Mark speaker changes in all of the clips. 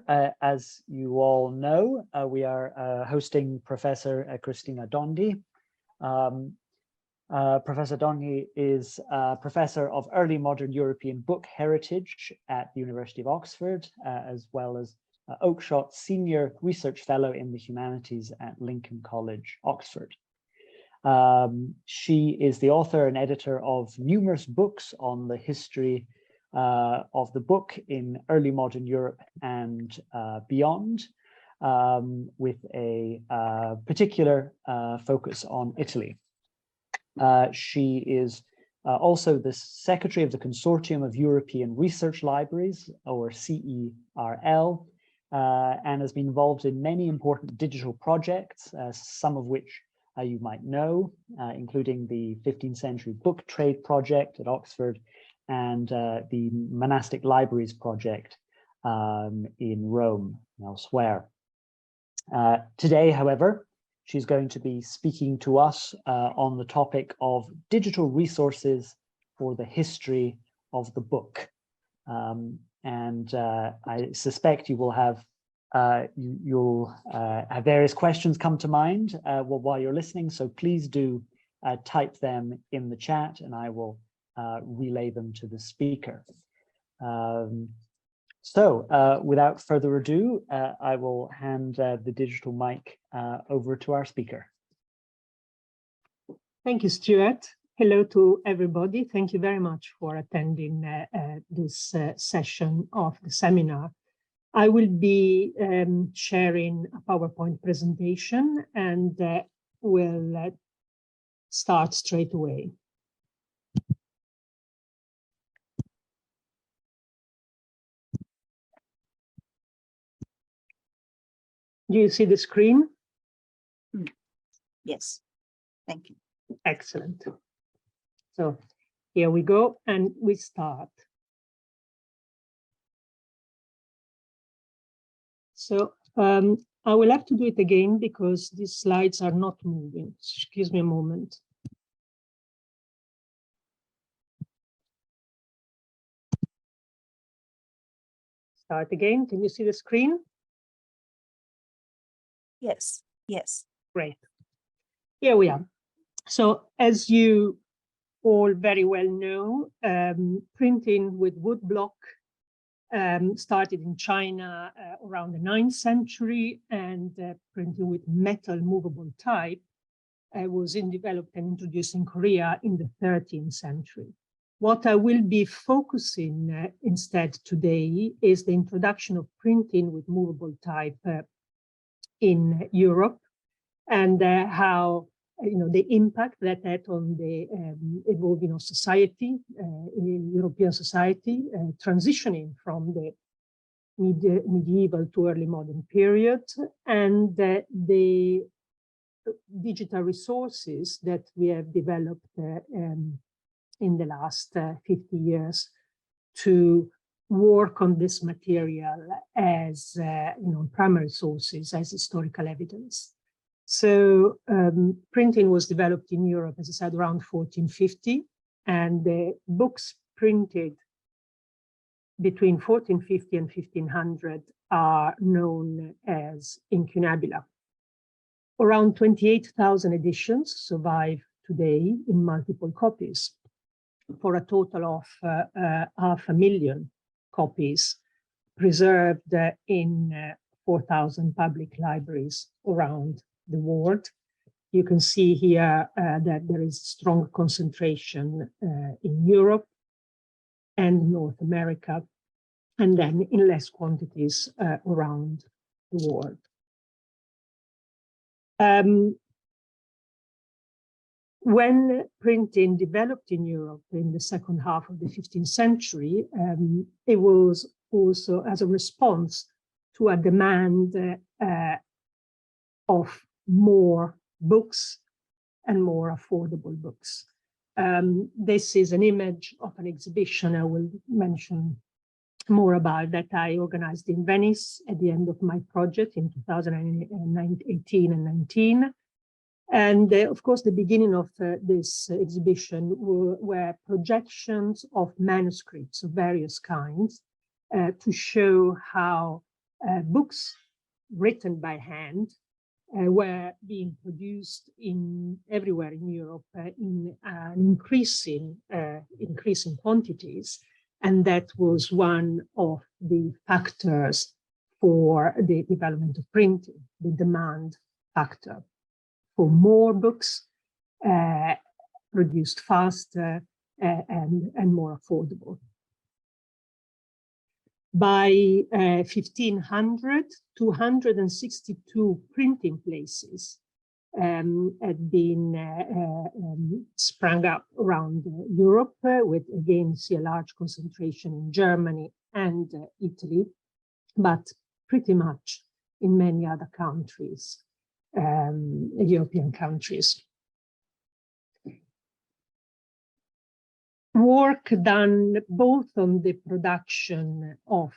Speaker 1: as you all know, we are hosting Professor Cristina Dondi. Professor Dondi is Professor of Early Modern European Book Heritage at the University of Oxford, as well as Oakeshott Senior Research Fellow in the Humanities at Lincoln College, Oxford. She is the author and editor of numerous books on the history of the book in early modern Europe and beyond, with a particular focus on Italy. She is also the Secretary of the Consortium of European Research Libraries, or CERL, and has been involved in many important digital projects, some of which you might know, including the 15th Century Book Trade Project at Oxford and the Monastic Libraries Project in Rome and elsewhere. Today, however, she's going to be speaking to us on the topic of digital resources for the history of the book. I suspect you will have you'll have various questions come to mind while you're listening, so please do type them in the chat and I will relay them to the speaker. Without further ado, I will hand the digital mic over to our speaker.
Speaker 2: Thank you, Stuart. Hello to everybody. Thank you very much for attending this session of the seminar. I will be sharing a PowerPoint presentation and will start straight away. Do you see the screen?
Speaker 3: Yes, thank you.
Speaker 2: Excellent. So here we go, and we start. So I will have to do it again because these slides are not moving. Excuse me a moment. Start again. Can you see the screen?
Speaker 3: Yes, yes.
Speaker 2: Great. Here we are. So as you all very well know, printing with woodblock started in China around the 9th century, and printing with metal movable type was developed and introduced in Korea in the 13th century. What I will be focusing instead today is the introduction of printing with movable type in Europe, and how the impact that had on the evolving of society, in European society, transitioning from the medieval to early modern period, and the digital resources that we have developed in the last 50 years to work on this material as primary sources, as historical evidence. So printing was developed in Europe, as I said, around 1450, and the books printed between 1450 and 1500 are known as incunabula. Around 28,000 editions survive today in multiple copies, for a total of 500,000 copies preserved in 4,000 public libraries around the world. You can see here that there is strong concentration in Europe and North America, and then in less quantities around the world. When printing developed in Europe in the second half of the 15th century, it was also as a response to a demand of more books and more affordable books. This is an image of an exhibition I will mention more about that I organized in Venice at the end of my project in 2018 and 19. And of course, the beginning of this exhibition were projections of manuscripts of various kinds to show how books written by hand were being produced everywhere in Europe in increasing quantities, and that was one of the factors for the development of printing, the demand factor for more books produced faster and more affordable. By 1500, 262 printing places had been sprung up around Europe, with again see a large concentration in Germany and Italy, but pretty much in many other countries, European countries. Work done both on the production of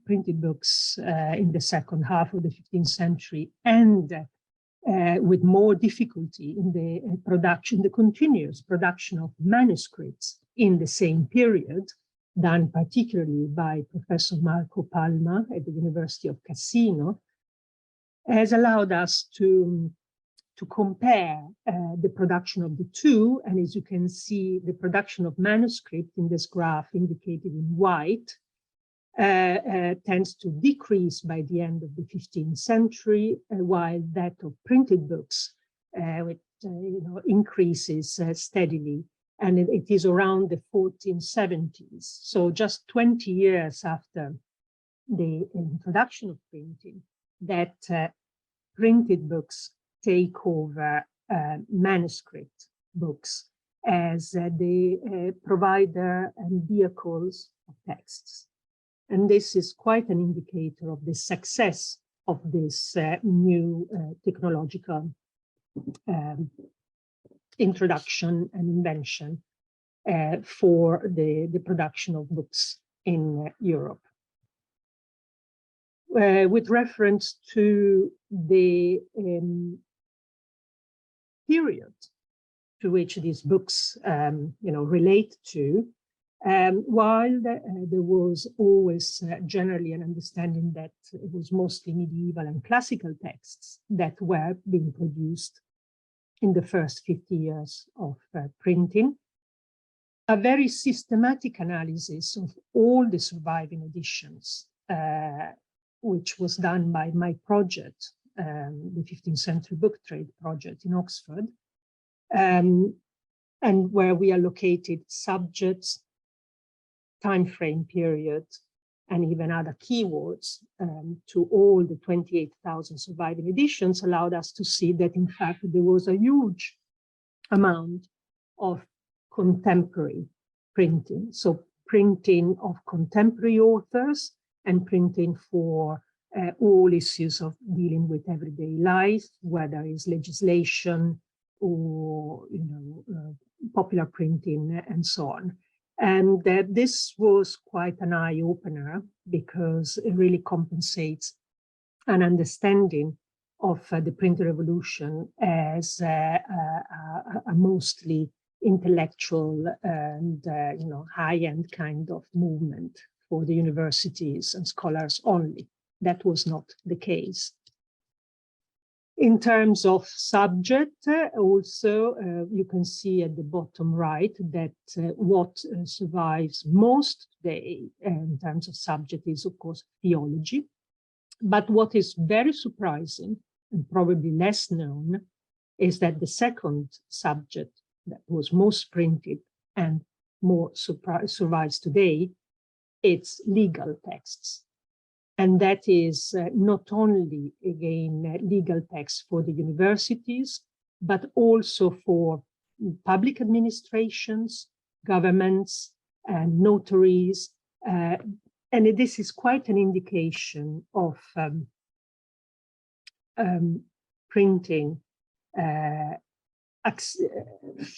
Speaker 2: printed books in the second half of the 15th century and with more difficulty in the continuous production of manuscripts in the same period, done particularly by Professor Marco Palma at the University of Cassino, has allowed us to compare the production of the two. And as you can see, the production of manuscript in this graph indicated in white tends to decrease by the end of the 15th century, while that of printed books increases steadily. And it is around the 1470s. So just 20 years after the introduction of printing, that printed books take over manuscript books as the provider and vehicles of texts. And this is quite an indicator of the success of this new technological introduction and invention for the production of books in Europe. With reference to the period to which these books relate to, while there was always generally an understanding that it was mostly medieval and classical texts that were being produced in the first 50 years of printing, a very systematic analysis of all the surviving editions, which was done by my project, the 15th century book trade project in Oxford, and where we allocated subjects, time frame period, and even other keywords to all the 28,000 surviving editions, allowed us to see that, in fact, there was a huge amount of contemporary printing. So printing of contemporary authors and printing for all issues of dealing with everyday life, whether it's legislation or popular printing and so on. And this was quite an eye-opener because it really compensates an understanding of the printing revolution as a mostly intellectual and high-end kind of movement for the universities and scholars only. That was not the case. In terms of subject, also, you can see at the bottom right that what survives most today in terms of subject is, of course, theology. But what is very surprising and probably less known is that the second subject that was most printed and more survives today, it's legal texts. And that is not only, again, legal texts for the universities, but also for public administrations, governments, and notaries. And this is quite an indication of printing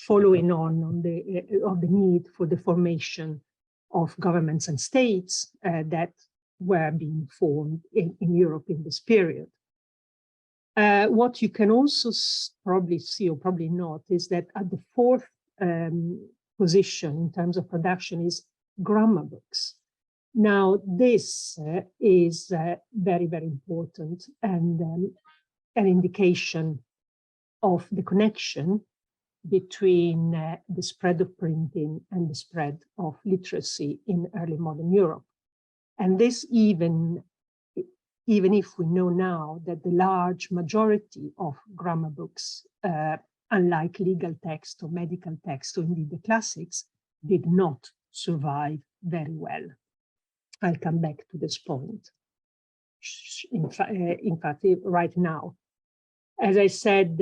Speaker 2: following on the need for the formation of governments and states that were being formed in Europe in this period. What you can also probably see, or probably not, is that at the fourth position in terms of production is grammar books. Now, this is very, very important and an indication of the connection between the spread of printing and the spread of literacy in early modern Europe. And this even if we know now that the large majority of grammar books, unlike legal text or medical text, or indeed the classics, did not survive very well. I'll come back to this point, in fact, right now. As I said,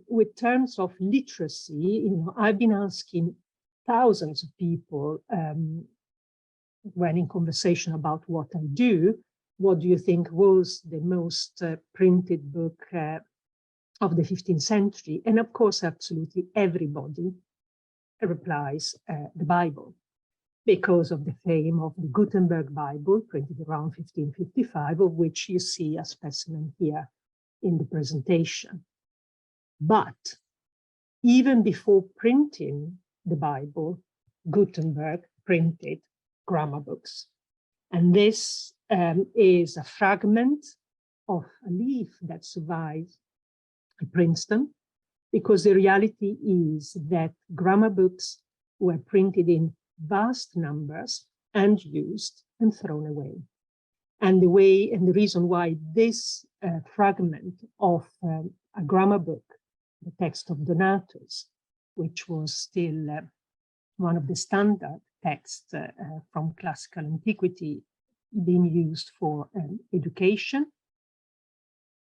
Speaker 2: with terms of literacy, I've been asking thousands of people when in conversation about what I do, what do you think was the most printed book of the 15th century? And of course, absolutely everybody replies the Bible, because of the fame of the Gutenberg Bible, printed around 1555, of which you see a specimen here in the presentation. But even before printing the Bible, Gutenberg printed grammar books. And this is a fragment of a leaf that survives at Princeton, because the reality is that grammar books were printed in vast numbers and used and thrown away. And the reason why this fragment of a grammar book, the text of Donatus, which was still one of the standard texts from classical antiquity being used for education,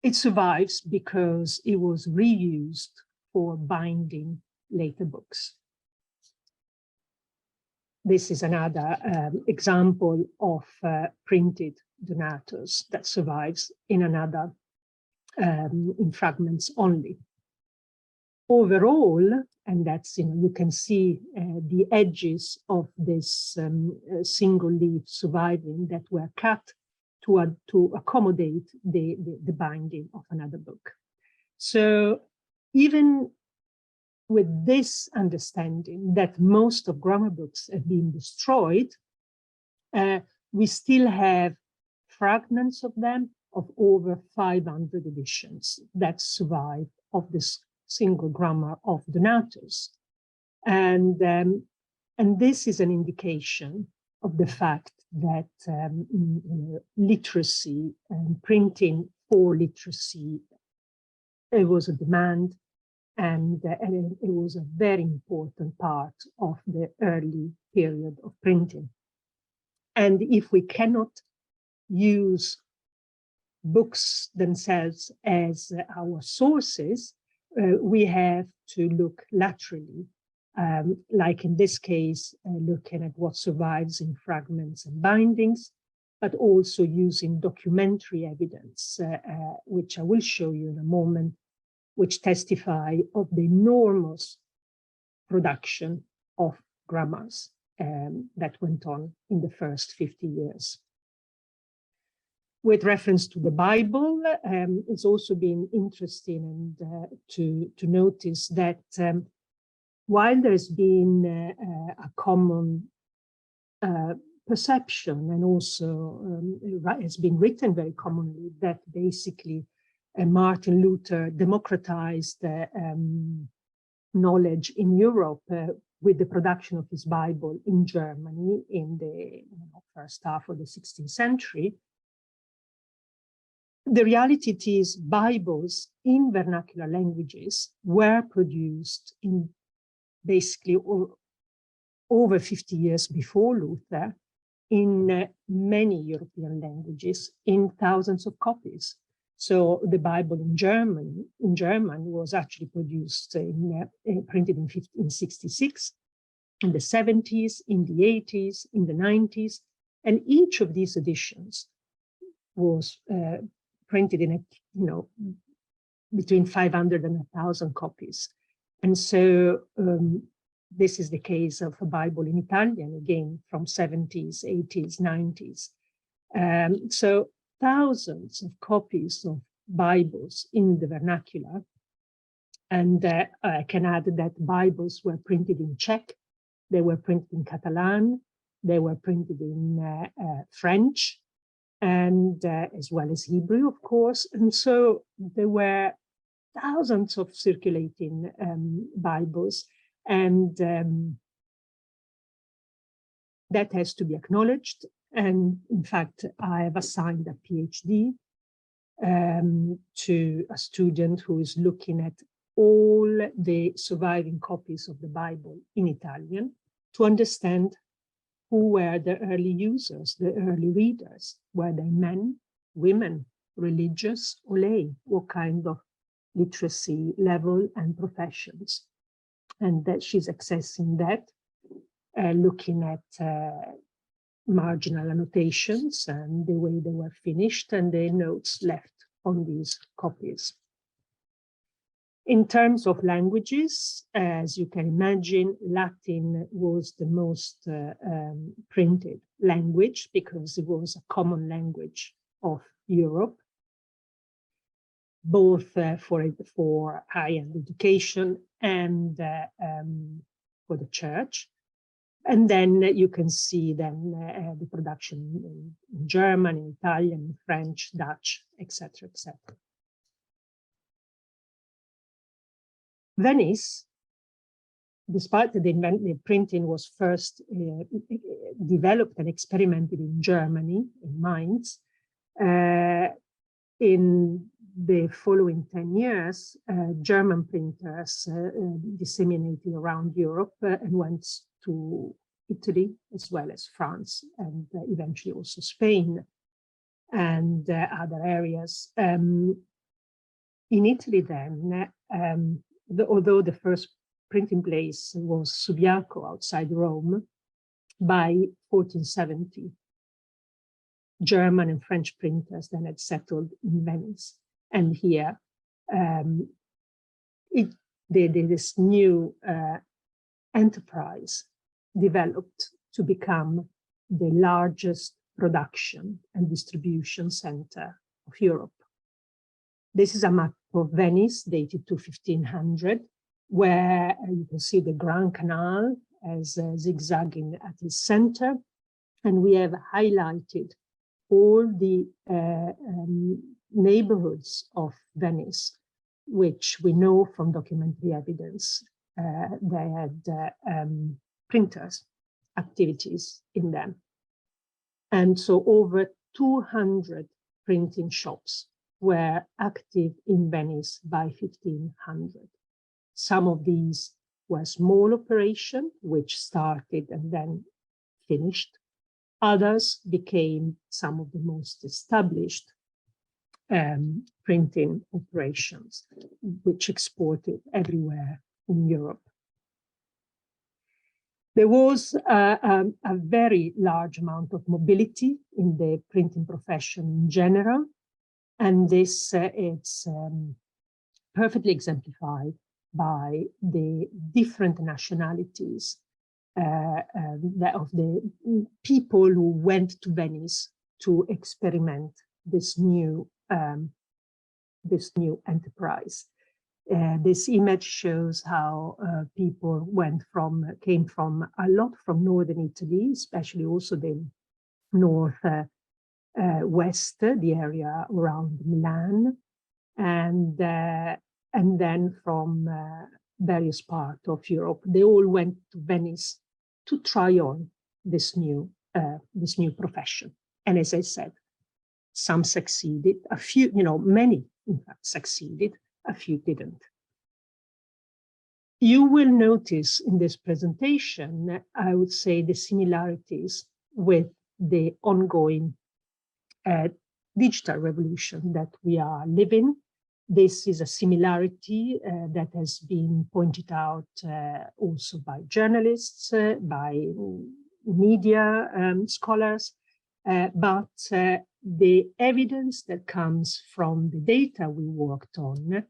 Speaker 2: it survives because it was reused for binding later books. This is another example of printed Donatus that survives in another, in fragments only. Overall, and that's, you can see the edges of this single leaf surviving that were cut to accommodate the binding of another book. So even with this understanding that most of grammar books have been destroyed, we still have fragments of them of over 500 editions that survive of this single grammar of Donatus. And this is an indication of the fact that literacy and printing for literacy, it was a demand, and it was a very important part of the early period of printing. And if we cannot use books themselves as our sources, we have to look laterally, like in this case, looking at what survives in fragments and bindings, but also using documentary evidence, which I will show you in a moment, which testify of the enormous production of grammars that went on in the first 50 years. With reference to the Bible, it's also been interesting and to notice that while there's been a common perception, and also it's been written very commonly, that basically Martin Luther democratized knowledge in Europe with the production of his Bible in Germany in the first half of the 16th century. The reality is Bibles in vernacular languages were produced in basically over 50 years before Luther in many European languages in thousands of copies. So the Bible in German was actually produced printed in 1566, in the 70s, in the 80s, in the 90s, and each of these editions was printed in between 500 and 1,000 copies. And so this is the case of a Bible in Italian, again, from 70s, 80s, 90s. So thousands of copies of Bibles in the vernacular. And I can add that Bibles were printed in Czech, they were printed in Catalan, They were printed in French and as well as Hebrew, of course. And so there were thousands of circulating Bibles, and that has to be acknowledged. And in fact, I have assigned a PhD to a student who is looking at all the surviving copies of the Bible in Italian to understand who were the early users, the early readers. Were they men, women, religious, or lay? What kind of literacy level and professions? And that she's accessing that, looking at marginal annotations and the way they were finished and the notes left on these copies. In terms of languages, as you can imagine, Latin was the most printed language because it was a common language of Europe, both for higher education and for the church. And then you can see then the production in German, in Italian, French, Dutch, etc., etc. Venice, despite the printing was first developed and experimented in Germany, in Mainz, in the following 10 years, German printers disseminated around Europe and went to Italy as well as France and eventually also Spain and other areas. In Italy then, although the first printing place was Subiaco outside Rome, by 1470, German and French printers then had settled in Venice. And here, this new enterprise developed to become the largest production and distribution center of Europe. This is a map of Venice dated to 1500, where you can see the Grand Canal as zigzagging at its center. And we have highlighted all the neighborhoods of Venice, which we know from documentary evidence they had printers activities in them. And so over 200 printing shops were active in Venice by 1500. Some of these were small operations, which started and then finished. Others became some of the most established printing operations, which exported everywhere in Europe. There was a very large amount of mobility in the printing profession in general, and this is perfectly exemplified by the different nationalities of the people who went to Venice to experiment this new enterprise. This image shows how people came from a lot from northern Italy, especially also the north west, the area around Milan, and then from various parts of Europe. They all went to Venice to try on this new profession. And as I said, some succeeded, a few, many in fact succeeded, a few didn't. You will notice in this presentation, I would say, the similarities with the ongoing digital revolution that we are living. This is a similarity that has been pointed out also by journalists, by media scholars, but the evidence that comes from the data we worked on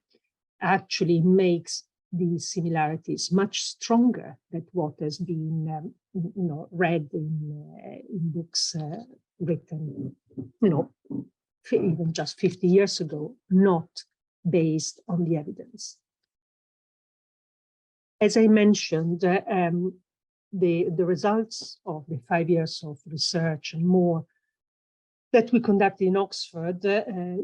Speaker 2: actually makes these similarities much stronger than what has been read in books written, even just 50 years ago, not based on the evidence. As I mentioned, the results of the 5 years of research and more that we conducted in Oxford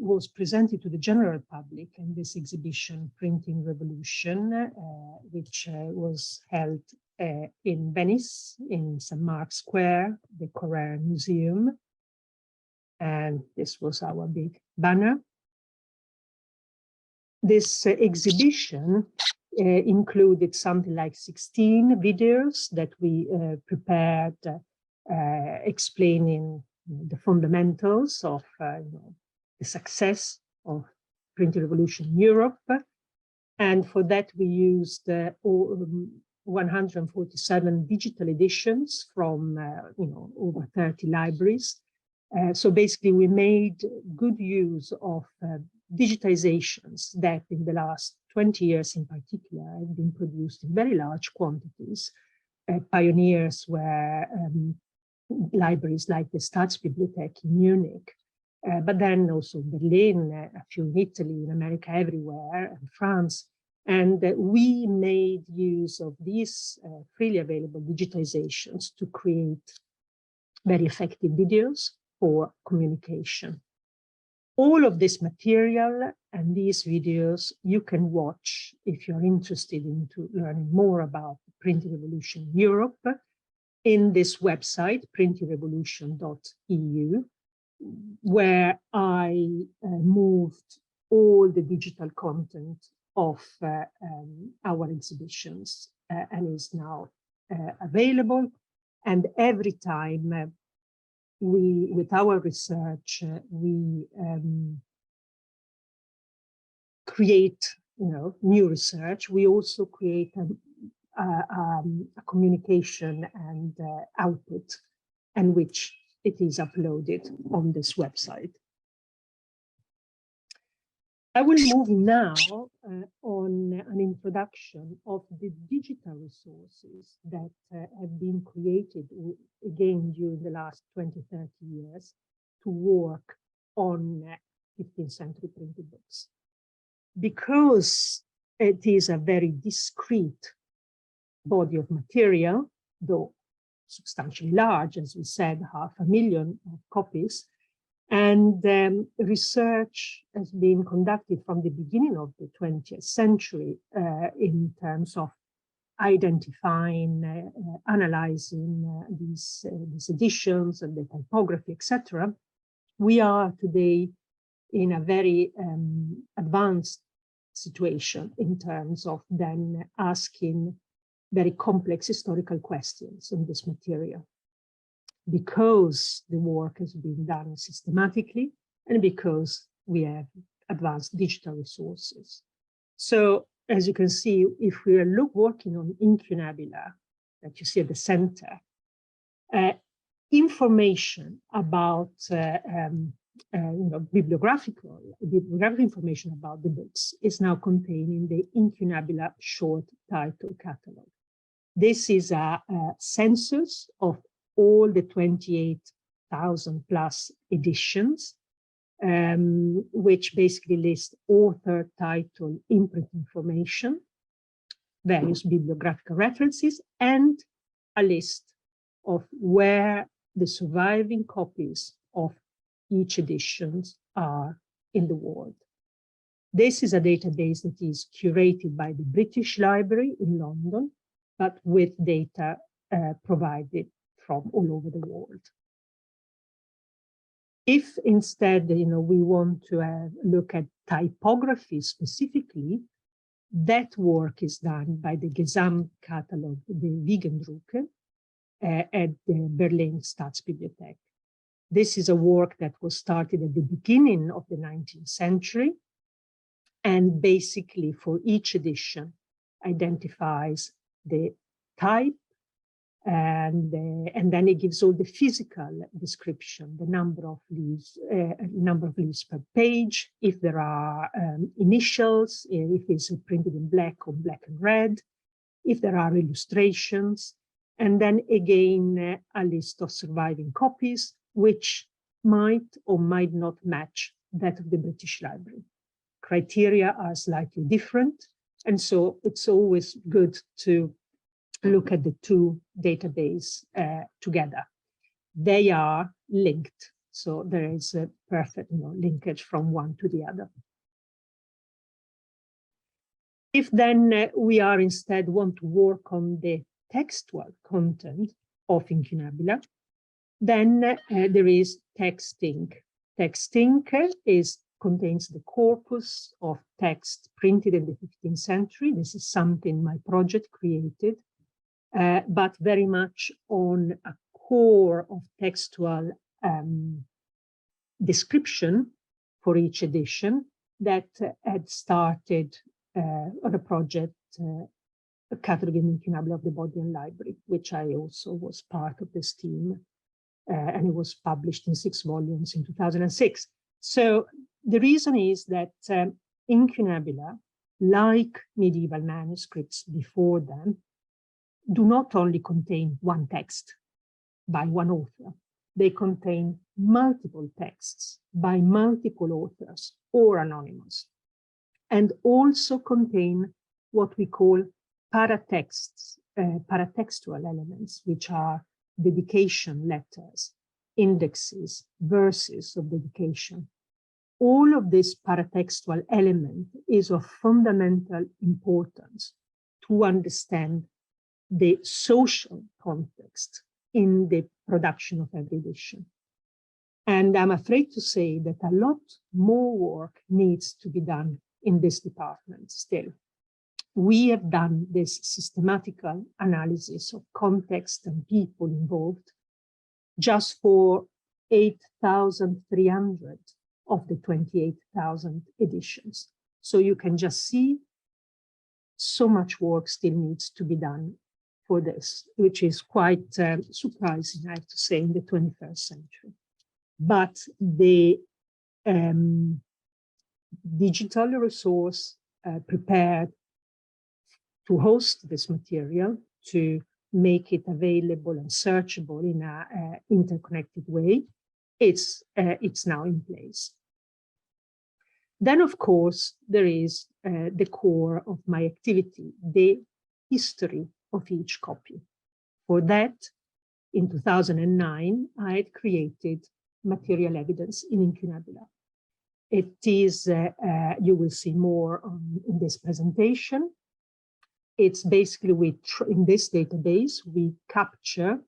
Speaker 2: was presented to the general public in this exhibition, Printing Revolution, which was held in Venice, in St. Mark's Square, the Correr Museum. And this was our big banner. This exhibition included something like 16 videos that we prepared explaining the fundamentals of the success of printing revolution in Europe. And for that, we used 147 digital editions from over 30 libraries. So basically, we made good use of digitizations that in the last 20 years in particular have been produced in very large quantities. Pioneers were libraries like the Staatsbibliothek in Munich, but then also Berlin, a few in Italy, in America, everywhere, and France. And we made use of these freely available digitizations to create very effective videos for communication. All of this material and these videos you can watch if you're interested in learning more about the printing revolution in Europe in this website, printingrevolution.eu, where I moved all the digital content of our exhibitions and is now available. And every time with our research, we create, new research. We also create a communication and output, and which it is uploaded on this website. I will move now on an introduction of the digital resources that have been created, again, during the last 20, 30 years to work on 15th century printed books. Because it is a very discrete body of material, though substantially large, as we said, 500,000 copies, and research has been conducted from the beginning of the 20th century in terms of identifying, analyzing these editions and the typography, etc. We are today in a very advanced situation in terms of then asking very complex historical questions on this material, because the work has been done systematically and because we have advanced digital resources. So as you can see, if we are working on incunabula that you see at the center, information about bibliographic information about the books is now contained in the incunabula short title catalog. This is a census of all the 28,000 plus editions, which basically list author, title, imprint information, various bibliographical references, and a list of where the surviving copies of each edition are in the world. This is a database that is curated by the British Library in London, but with data provided from all over the world. If instead, we want to look at typography specifically, that work is done by the Gesamtkatalog, the Wiegendrucke, at the Berlin Staatsbibliothek. This is a work that was started at the beginning of the 19th century, and basically for each edition identifies the type, and then it gives all the physical description, the number of leaves per page, if there are initials, if it's printed in black or black and red, if there are illustrations, and then again a list of surviving copies, which might or might not match that of the British Library. Criteria are slightly different, and so it's always good to look at the two databases together. They are linked, so there is a perfect linkage from one to the other. If then we are instead want to work on the textual content of Incunabula, then there is TextInc. TextInc contains the corpus of text printed in the 15th century. This is something my project created, but very much on a core of textual description for each edition that had started on a project, a catalog in Incunabula of the Bodleian Library, which I also was part of this team, and it was published in 6 volumes in 2006. So the reason is that Incunabula, like medieval manuscripts before them, do not only contain one text by one author, they contain multiple texts by multiple authors or anonymous, and also contain what we call paratexts, paratextual elements, which are dedication letters, indexes, verses of dedication. All of this paratextual element is of fundamental importance to understand the social context in the production of every edition. And I'm afraid to say that a lot more work needs to be done in this department still. We have done this systematical analysis of context and people involved just for 8,300 of the 28,000 editions. So you can just see so much work still needs to be done for this, which is quite surprising, I have to say, in the 21st century. But the digital resource prepared to host this material, to make it available and searchable in an interconnected way, it's now in place. Then, of course, there is the core of my activity, the history of each copy. For that, in 2009, I had created material evidence in Incunabula. It is, you will see more in this presentation. It's basically, in this database, we capture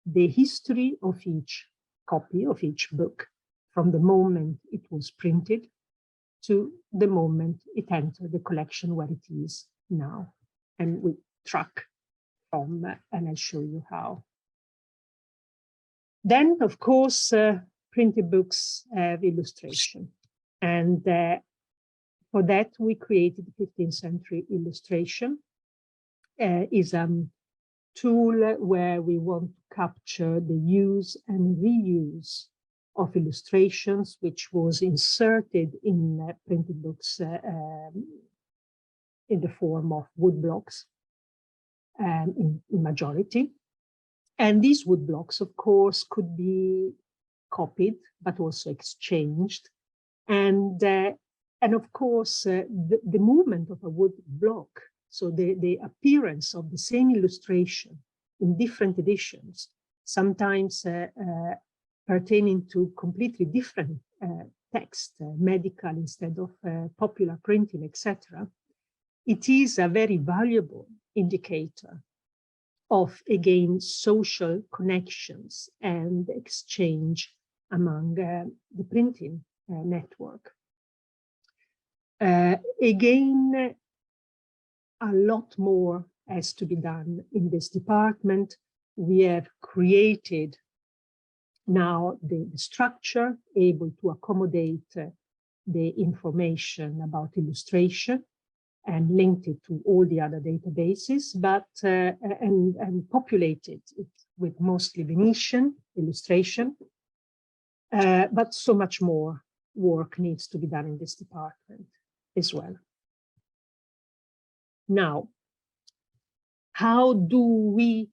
Speaker 2: the history of each copy, of each book, from the moment it was printed to the moment it entered the collection where it is now. And we track from, and I'll show you how. Then, of course, printed books have illustration. And for that, we created the 15th century illustration. Is a tool where we want to capture the use and reuse of illustrations, which was inserted in printed books in the form of woodblocks in majority. And these woodblocks, of course, could be copied, but also exchanged. And of course, the movement of a woodblock, so the appearance of the same illustration in different editions, sometimes pertaining to completely different text, medical instead of popular printing, etc. It is a very valuable indicator of, again, social connections and exchange among the printing network. Again, a lot more has to be done in this department. We have created now the structure able to accommodate the information about illustration and linked it to all the other databases, but and populated it with mostly Venetian illustration. But so much more work needs to be done in this department as well. Now, how do we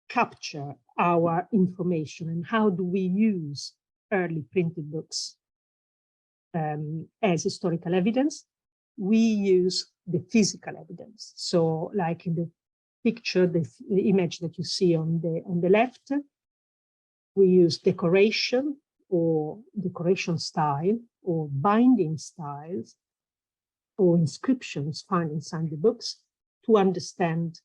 Speaker 2: capture our information and how do we use early printed books as historical evidence? We use the physical evidence. So like in the picture, the image that you see on the left, we use decoration or decoration style or binding styles or inscriptions found inside the books to understand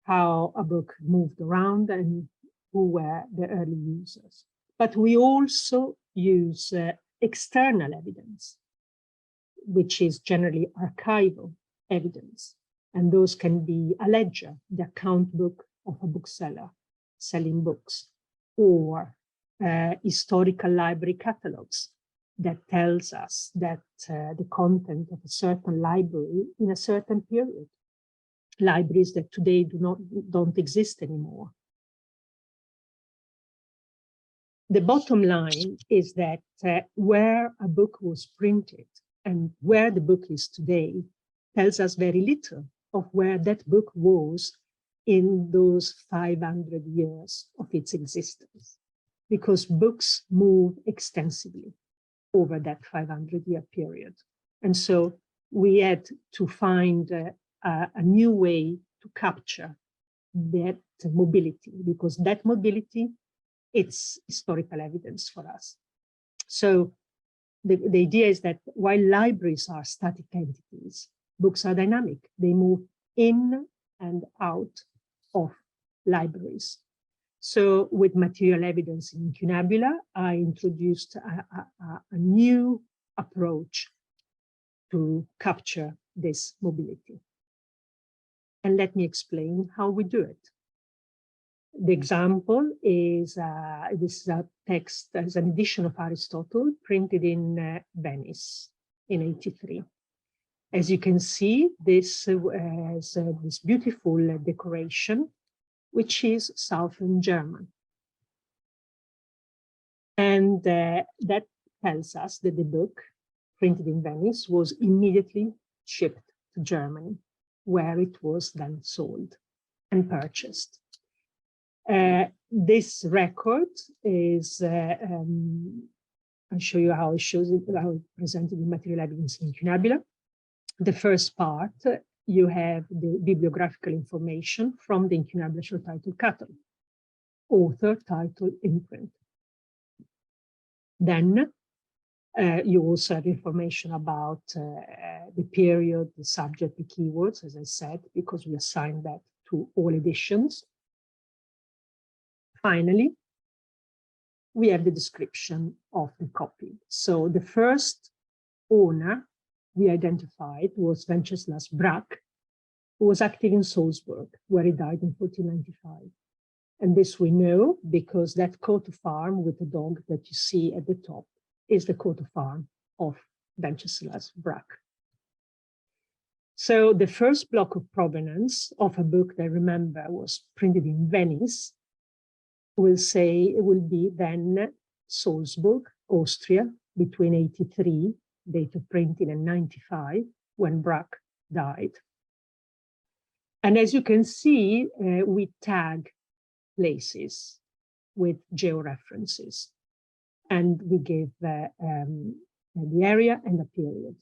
Speaker 2: how a book moved around and who were the early users. But we also use external evidence, which is generally archival evidence. And those can be a ledger, the account book of a bookseller selling books, or historical library catalogs that tells us that the content of a certain library in a certain period, libraries that today don't exist anymore. The bottom line is that where a book was printed and where the book is today tells us very little of where that book was in those 500 years of its existence, because books move extensively over that 500-year period. And so we had to find a new way to capture that mobility, because that mobility, it's historical evidence for us. So the idea is that while libraries are static entities, books are dynamic. They move in and out of libraries. So with material evidence in incunabula, I introduced a new approach to capture this mobility. And let me explain how we do it. The example is, this is a text, as an edition of Aristotle printed in Venice in '83. As you can see, this has this beautiful decoration, which is Southern German. And that tells us that the book printed in Venice was immediately shipped to Germany, where it was then sold and purchased. This record is, I'll show you how it shows it, how it presented in material evidence in incunabula. The first part, you have the bibliographical information from the incunabula short title catalog, author, title, imprint. Then you also have information about the period, the subject, the keywords, as I said, because we assign that to all editions. Finally, we have the description of the copy. So the first owner we identified was Wenceslas Brack, who was active in Salzburg, where he died in 1495. And this we know because that coat of arms with the dog that you see at the top is the coat of arms of Wenceslas Brack. So the first block of provenance of a book that, remember, was printed in Venice will say it will be then Salzburg, Austria, between 83, date of printing, and 95, when Brack died. And as you can see, we tag places with georeferences, and we give the area and the period.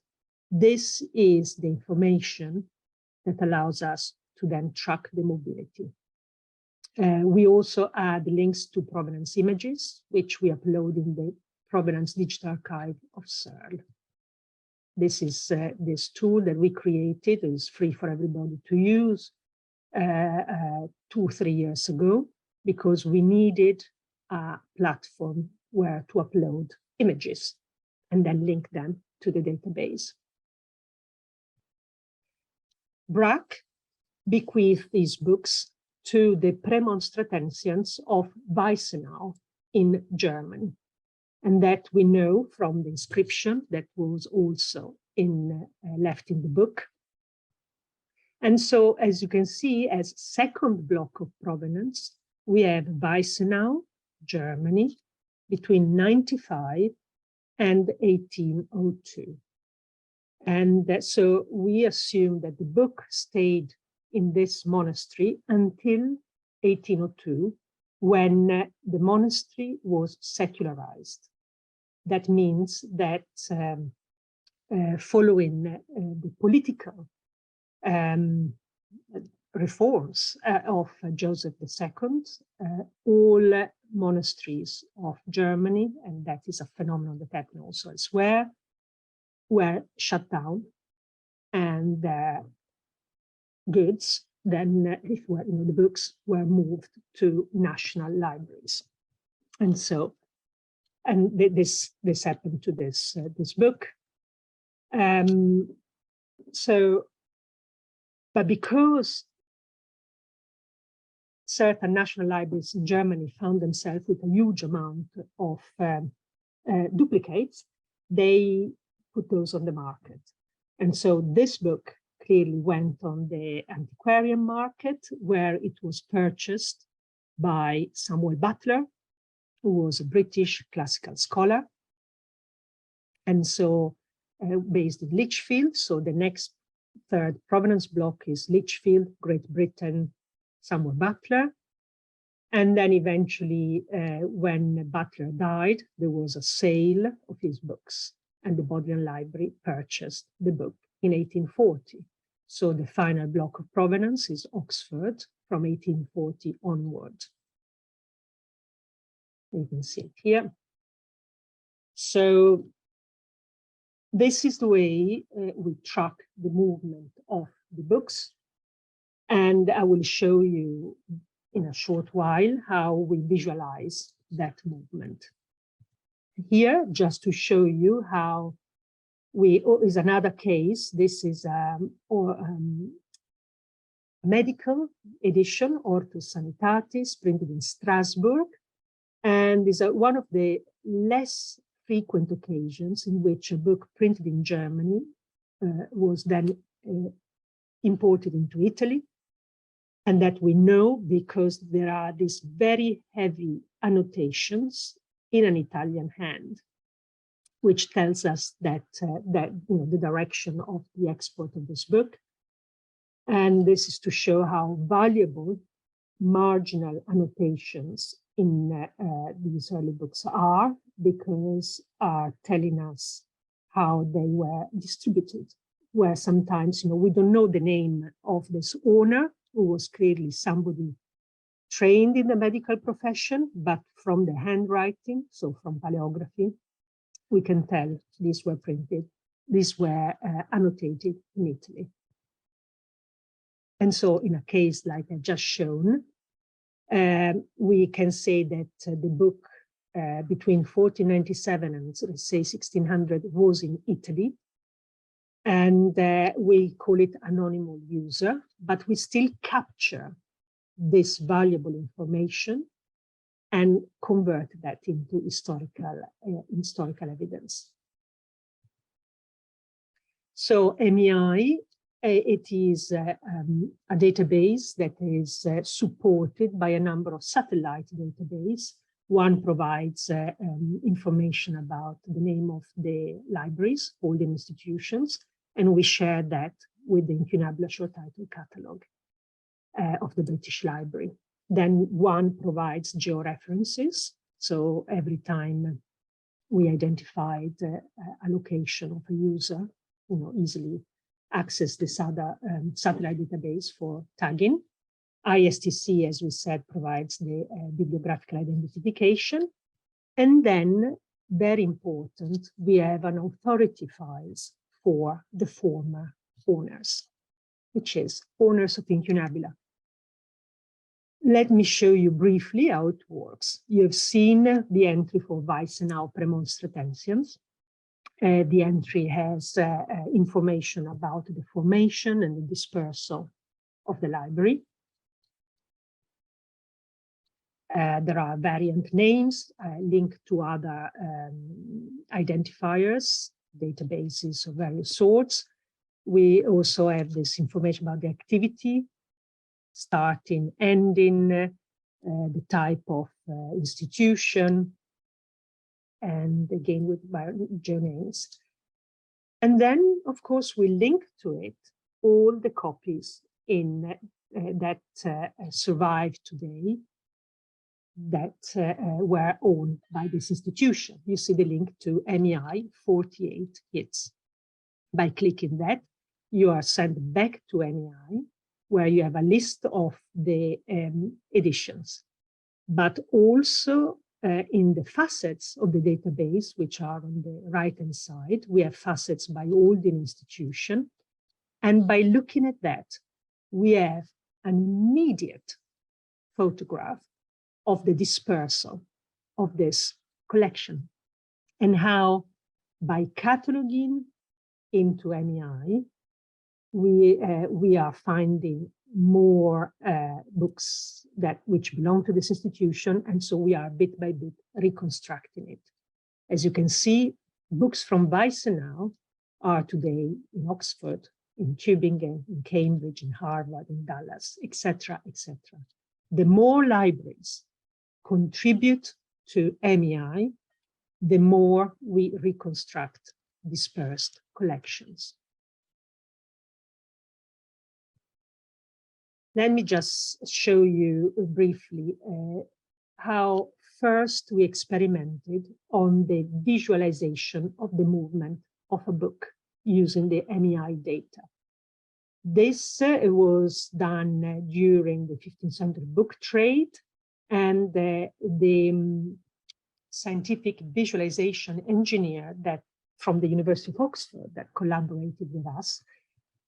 Speaker 2: This is the information that allows us to then track the mobility. We also add links to provenance images, which we upload in the Provenance Digital Archive of Searle. This is this tool that we created. It is free for everybody to use 2-3 years ago, because we needed a platform where to upload images and then link them to the database. Brack bequeathed these books to the Premonstratensians of Weissenau in Germany. And that we know from the inscription that was also left in the book. And so, as you can see, as second block of provenance, we have Weissenau, Germany, between 95 and 1802. And so we assume that the book stayed in this monastery until 1802, when the monastery was secularized. That means that following the political reforms of Joseph II, all monasteries of Germany, and that is a phenomenon that happened also elsewhere, were shut down, and goods then, the books were moved to national libraries, and so, and this happened to this book. But because certain national libraries in Germany found themselves with a huge amount of duplicates, they put those on the market. And so this book clearly went on the antiquarian market, where it was purchased by Samuel Butler, who was a British classical scholar. And so based in Lichfield, so the next third provenance block is Lichfield, Great Britain, Samuel Butler. And then eventually, when Butler died, there was a sale of his books, and the Bodleian Library purchased the book in 1840. So the final block of provenance is Oxford from 1840 onward. You can see it here. So this is the way we track the movement of the books. And I will show you in a short while how we visualize that movement. Here, just to show you how is another case. This is a medical edition, Hortus Sanitatis, printed in Strasbourg, and is one of the less frequent occasions in which a book printed in Germany was then imported into Italy, and that we know because there are these very heavy annotations in an Italian hand, which tells us that, the direction of the export of this book. And this is to show how valuable marginal annotations in these early books are, because are telling us how they were distributed, where sometimes, we don't know the name of this owner, who was clearly somebody trained in the medical profession, but from the handwriting, so from paleography, we can tell these were printed, these were annotated in Italy. And so in a case like I just shown, we can say that the book between 1497 and let's say 1600 was in Italy. And we call it anonymous user, but we still capture this valuable information and convert that into historical evidence. So MEI, it is a database that is supported by a number of satellite databases. One provides information about the name of the libraries, holding institutions, and we share that with the incunabula short title catalogue of the British Library. Then one provides georeferences. So every time we identified a location of a user, easily access this other satellite database for tagging. ISTC, as we said, provides the bibliographical identification. And then, very important, we have an authority files for the former owners, which is owners of incunabula. Let me show you briefly how it works. You've seen the entry for Weissenau Premonstratensians. The entry has information about the formation and the dispersal of the library. There are variant names linked to other identifiers, databases of various sorts. We also have this information about the activity, starting, ending, the type of institution, and again with geonames. And then, of course, we link to it all the copies in that survive today that were owned by this institution. You see the link to MEI 48 hits. By clicking that, you are sent back to MEI, where you have a list of the editions, but also in the facets of the database, which are on the right-hand side, we have facets by holding institution. And by looking at that, we have an immediate photograph of the dispersal of this collection, and how by cataloging into MEI, we are finding more books which belong to this institution, and so we are bit by bit reconstructing it. As you can see, books from Weissenau are today in Oxford, in Tübingen, in Cambridge, in Harvard, in Dallas, etc., etc. The more libraries contribute to MEI, the more we reconstruct dispersed collections. Let me just show you briefly how first we experimented on the visualization of the movement of a book using the MEI data. This was done during the 15th century book trade, and the scientific visualization engineer from the University of Oxford that collaborated with us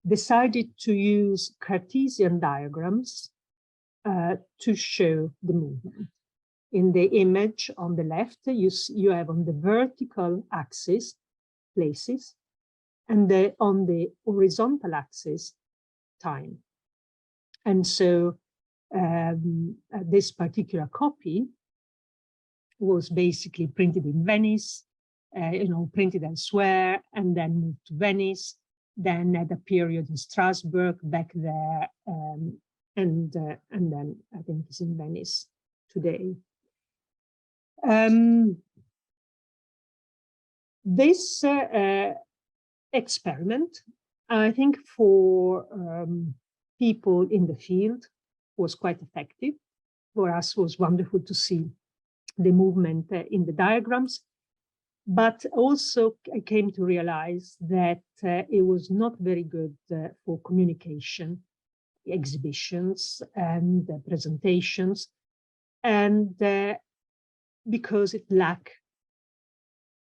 Speaker 2: decided to use Cartesian diagrams to show the movement. In the image on the left, you have on the vertical axis places, and on the horizontal axis time. And so this particular copy was basically printed in Venice, printed elsewhere, and then moved to Venice, then had a period in Strasbourg, back there, and then I think it's in Venice today. This experiment, I think, for people in the field was quite effective. For us, it was wonderful to see the movement in the diagrams, but also I came to realize that it was not very good for communication, exhibitions, and presentations, and because it lacked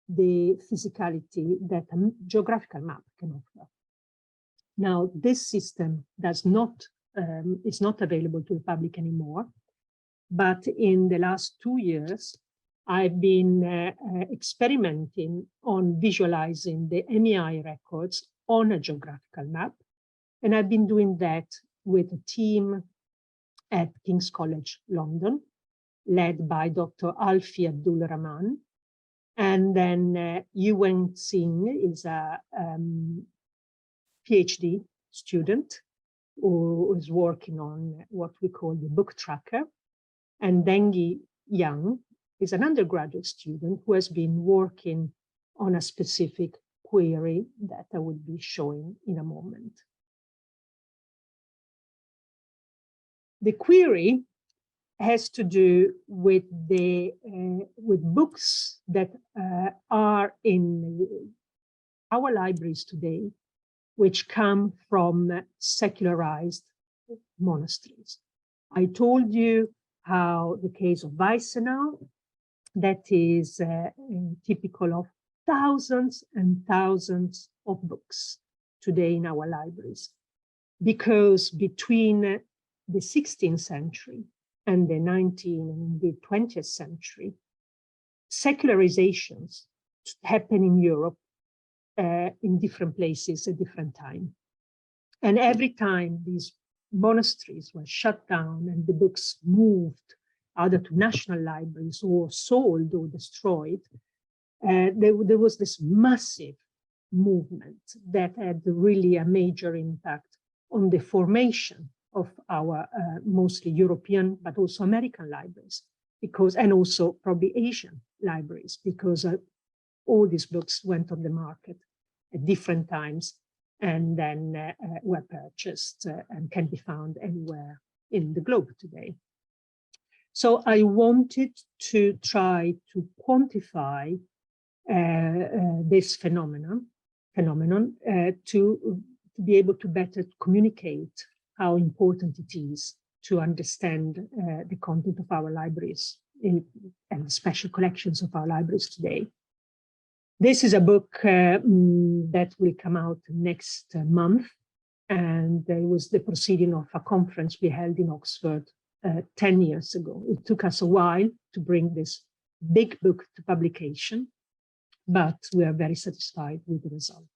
Speaker 2: the physicality that a geographical map can offer. Now, this system is not available to the public anymore, but in the last 2 years, I've been experimenting on visualizing the MEI records on a geographical map, and I've been doing that with a team at King's College London, led by Dr. Alfie Abdul Rahman. And then Yuwen Singh is a PhD student who is working on what we call the book tracker. And Dengi Yang is an undergraduate student who has been working on a specific query that I will be showing in a moment. The query has to do with with books that are in our libraries today, which come from secularized monasteries. I told you how the case of Weissenau, that is typical of thousands and thousands of books today in our libraries, because between the 16th century and the 19th and the 20th century, secularizations happen in Europe in different places at different time. And every time these monasteries were shut down and the books moved either to national libraries or sold or destroyed, there was this massive movement that had really a major impact on the formation of our mostly European, but also American libraries, and also probably Asian libraries, because all these books went on the market at different times and then were purchased and can be found anywhere in the globe today. So I wanted to try to quantify this phenomenon to be able to better communicate how important it is to understand the content of our libraries and the special collections of our libraries today. This is a book that will come out next month, and it was the proceeding of a conference we held in Oxford 10 years ago. It took us a while to bring this big book to publication, but we are very satisfied with the result.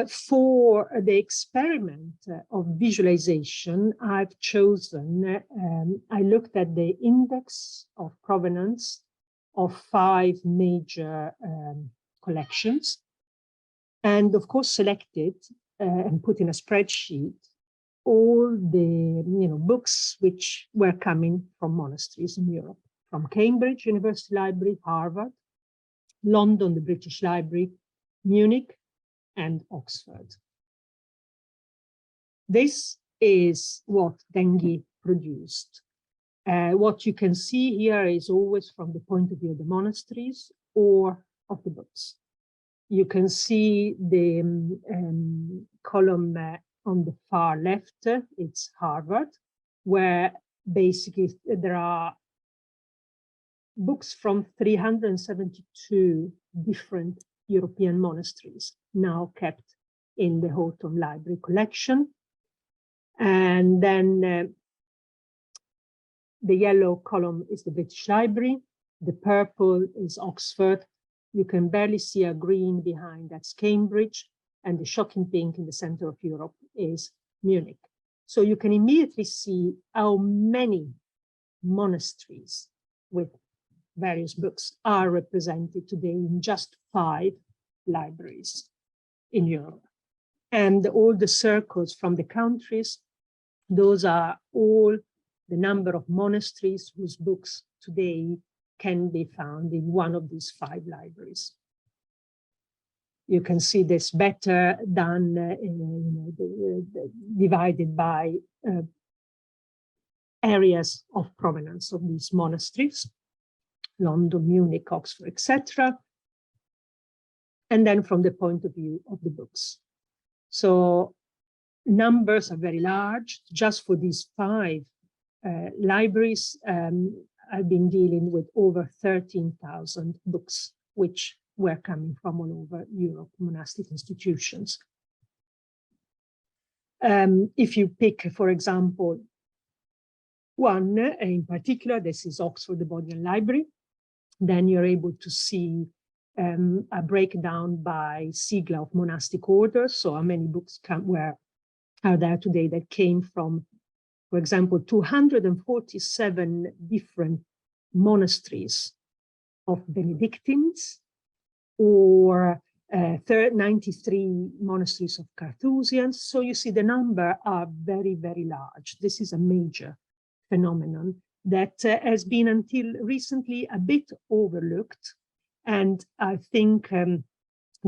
Speaker 2: For the experiment of visualization, I've chosen, I looked at the index of provenance of 5 major collections, and of course selected and put in a spreadsheet all the books which were coming from monasteries in Europe, from Cambridge University Library, Harvard, London, the British Library, Munich, and Oxford. This is what Dondi produced. What you can see here is always from the point of view of the monasteries or of the books. You can see the column on the far left, it's Harvard, where basically there are books from 372 different European monasteries now kept in the Houghton Library collection. And then the yellow column is the British Library, the purple is Oxford, you can barely see a green behind, that's Cambridge, and the shocking pink in the center of Europe is Munich. So you can immediately see how many monasteries with various books are represented today in just 5 libraries in Europe. And all the circles from the countries, those are all the number of monasteries whose books today can be found in one of these 5 libraries. You can see this better done, divided by areas of provenance of these monasteries, London, Munich, Oxford, etc. And then from the point of view of the books. So numbers are very large. Just for these 5 libraries, I've been dealing with over 13,000 books, which were coming from all over Europe, monastic institutions. If you pick, for example, one in particular, this is Oxford, the Bodleian Library, then you're able to see a breakdown by sigla of monastic orders. So how many books are there today that came from, for example, 247 different monasteries of Benedictines, or 93 monasteries of Carthusians. So you see the number are very, very large. This is a major phenomenon that has been until recently a bit overlooked. And I think the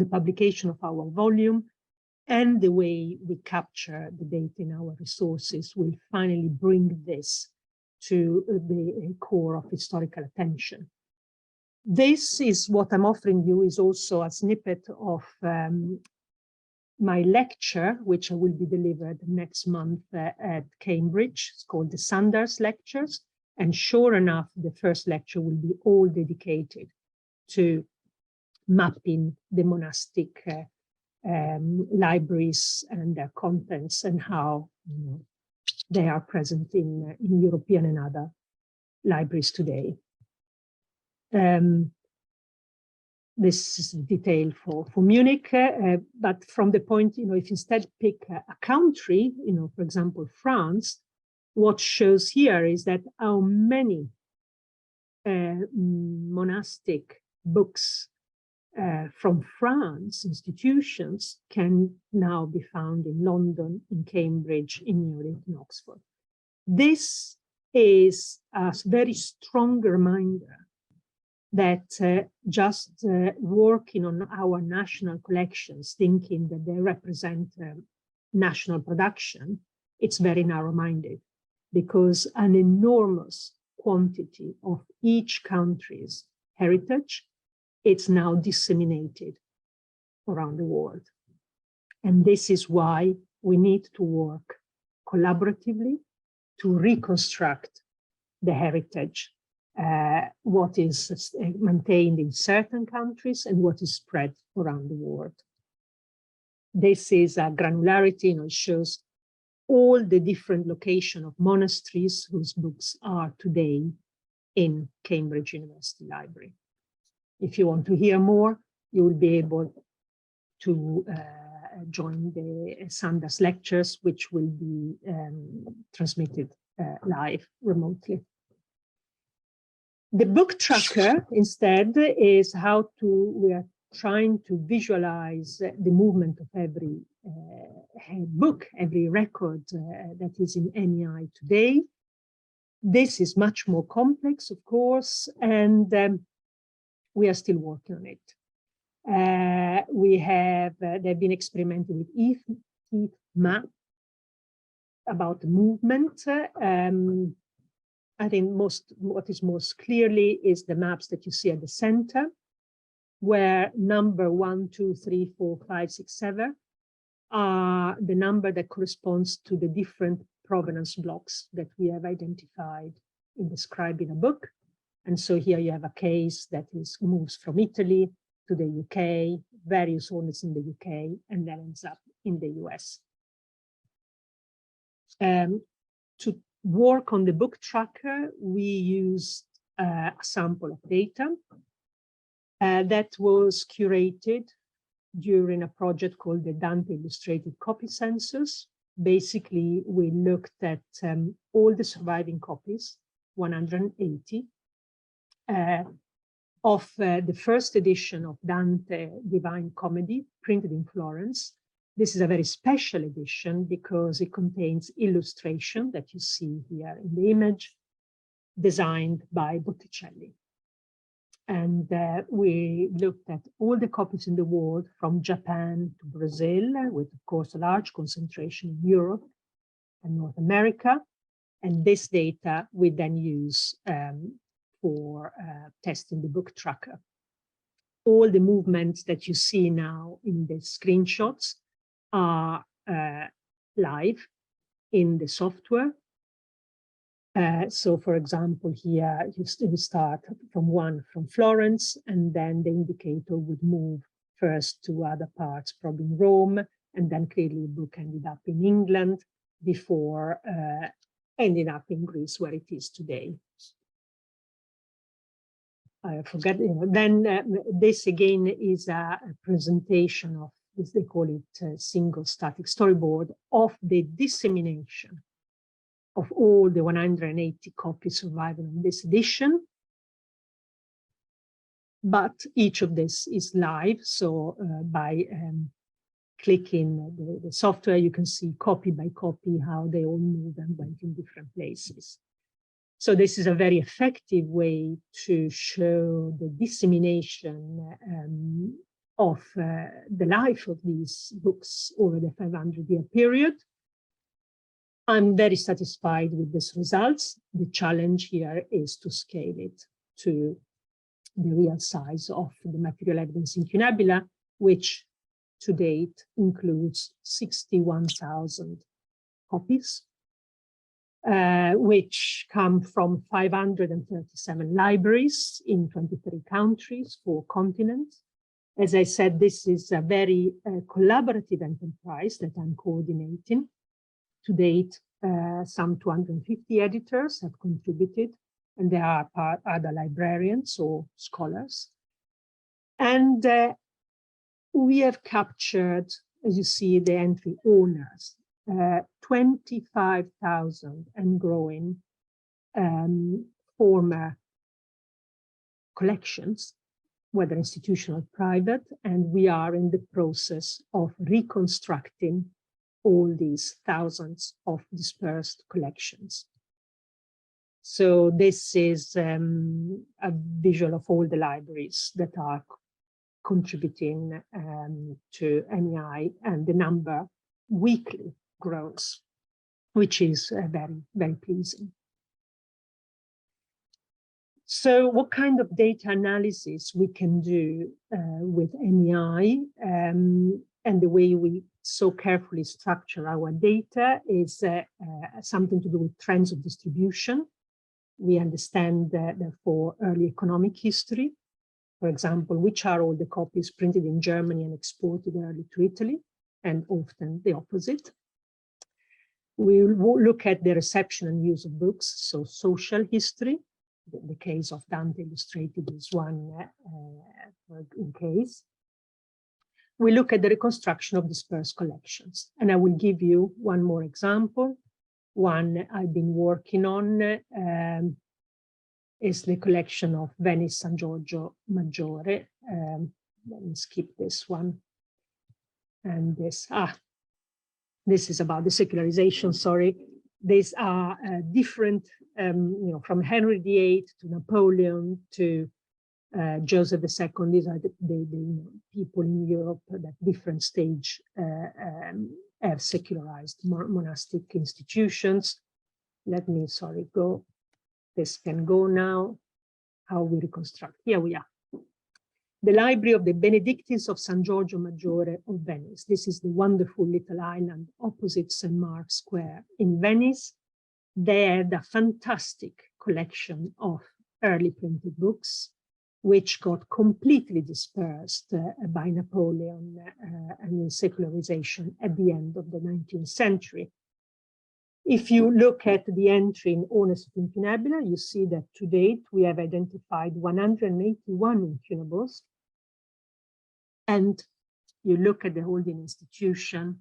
Speaker 2: publication of our volume and the way we capture the data in our resources will finally bring this to the core of historical attention. This is what I'm offering you, is also a snippet of my lecture, which will be delivered next month at Cambridge. It's called the Sanders Lectures. And sure enough, the first lecture will be all dedicated to mapping the monastic libraries and their contents and how they are present in European and other libraries today. This is detail for Munich, but from the point, if you instead pick a country, for example, France, what shows here is that how many monastic books from France, institutions, can now be found in London, in Cambridge, in Munich, in Oxford. This is a very strong reminder that just working on our national collections, thinking that they represent national production, it's very narrow-minded, because an enormous quantity of each country's heritage, it's now disseminated around the world. And this is why we need to work collaboratively to reconstruct the heritage, what is maintained in certain countries and what is spread around the world. This is a granularity, it shows all the different locations of monasteries whose books are today in Cambridge University Library. If you want to hear more, you will be able to join the Sanders lectures, which will be transmitted live remotely. The book tracker, instead, is how we are trying to visualize the movement of every book, every record that is in NEI today. This is much more complex, of course, and we are still working on it. They've been experimenting with heat map about the movement. I think what is most clearly is the maps that you see at the center, where number 1, 2, 3, 4, 5, 6, 7 are the number that corresponds to the different provenance blocks that we have identified in describing a book. And so here you have a case that moves from Italy to the UK, various owners in the UK, and then ends up in the US. To work on the book tracker, we used a sample of data that was curated during a project called the Dante Illustrated Copy Census. Basically, we looked at all the surviving copies, 180, of the first edition of Dante Divine Comedy, printed in Florence. This is a very special edition because it contains illustration that you see here in the image, designed by Botticelli. And we looked at all the copies in the world, from Japan to Brazil, with, of course, a large concentration in Europe and North America. And this data we then use for testing the book tracker. All the movements that you see now in the screenshots are live in the software. So, for example, here you start from Florence, and then the indicator would move first to other parts, probably in Rome, and then clearly the book ended up in England before ending up in Greece, where it is today. I forget, then this again is a presentation of this, they call it a single static storyboard of the dissemination of all the 180 copies surviving in this edition. But each of this is live, so by clicking the software, you can see copy by copy how they all move and went in different places. So this is a very effective way to show the dissemination of the life of these books over the 500-year period. I'm very satisfied with these results. The challenge here is to scale it to the real size of the material evidence incunabula, which to date includes 61,000 copies, which come from 537 libraries in 23 countries, 4 continents. As I said, this is a very collaborative enterprise that I'm coordinating. To date, some 250 editors have contributed, and there are other librarians or scholars. And we have captured, as you see, the entry owners, 25,000 and growing former collections, whether institutional or private, and we are in the process of reconstructing all these thousands of dispersed collections. So this is a visual of all the libraries that are contributing to NEI, and the number weekly grows, which is very, very pleasing. So what kind of data analysis we can do with NEI? and the way we so carefully structure our data is something to do with trends of distribution. We understand, therefore, early economic history. For example, which are all the copies printed in Germany and exported early to Italy, and often the opposite. We will look at the reception and use of books, so social history. The case of Dante Illustrated is one in case. We look at the reconstruction of dispersed collections. And I will give you one more example. One I've been working on is the collection of Venice San Giorgio Maggiore. Let me skip this one. And this is about the secularization, sorry. These are different, from Henry VIII to Napoleon to Joseph II. These are the people in Europe at different stage have secularized monastic institutions. Let me, go. This can go now. How we reconstruct. Here we are. The library of the Benedictines of San Giorgio Maggiore of Venice. This is the wonderful little island opposite St. Mark's Square in Venice. They had a fantastic collection of early printed books, which got completely dispersed by Napoleon and in secularization at the end of the 19th century. If you look at the entry in Honest Incunabula, you see that to date we have identified 181 incunables. And you look at the holding institution,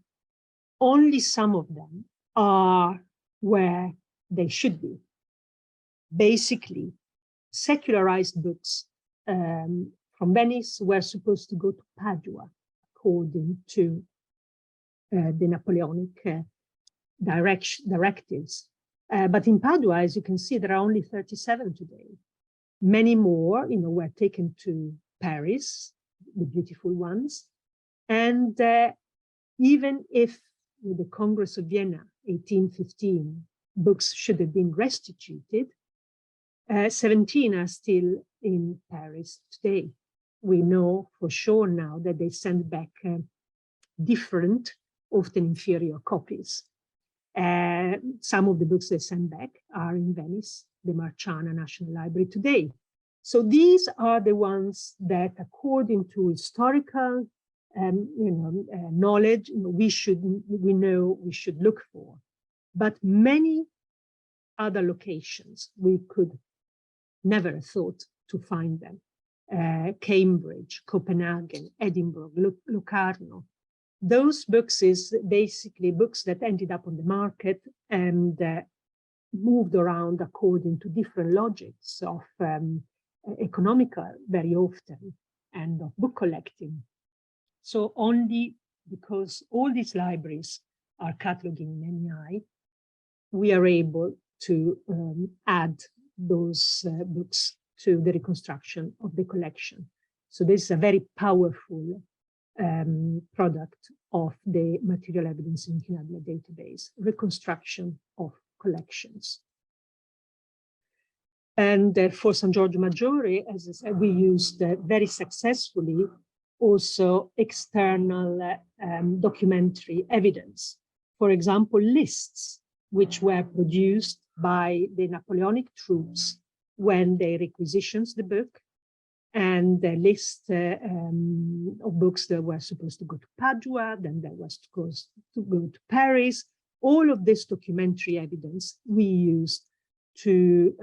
Speaker 2: only some of them are where they should be. Basically, secularized books from Venice were supposed to go to Padua, according to the Napoleonic directives. But in Padua, as you can see, there are only 37 today. Many more, were taken to Paris, the beautiful ones. And even if with the Congress of Vienna, 1815, books should have been restituted, 17 are still in Paris today. We know for sure now that they send back different, often inferior copies. Some of the books they send back are in Venice, the Marciana National Library today. So these are the ones that, according to historical knowledge, we should look for. But many other locations we could never have thought to find them. Cambridge, Copenhagen, Edinburgh, Locarno. Those books is basically books that ended up on the market and moved around according to different logics of economical very often and of book collecting. So only because all these libraries are cataloging in NEI, we are able to add those books to the reconstruction of the collection. So this is a very powerful product of the material evidence incunabula database, reconstruction of collections. And for San Giorgio Maggiore, as I said, we used very successfully also external documentary evidence. For example, lists which were produced by the Napoleonic troops when they requisitioned the book, and the list of books that were supposed to go to Padua, then that was supposed to go to Paris. All of this documentary evidence we used to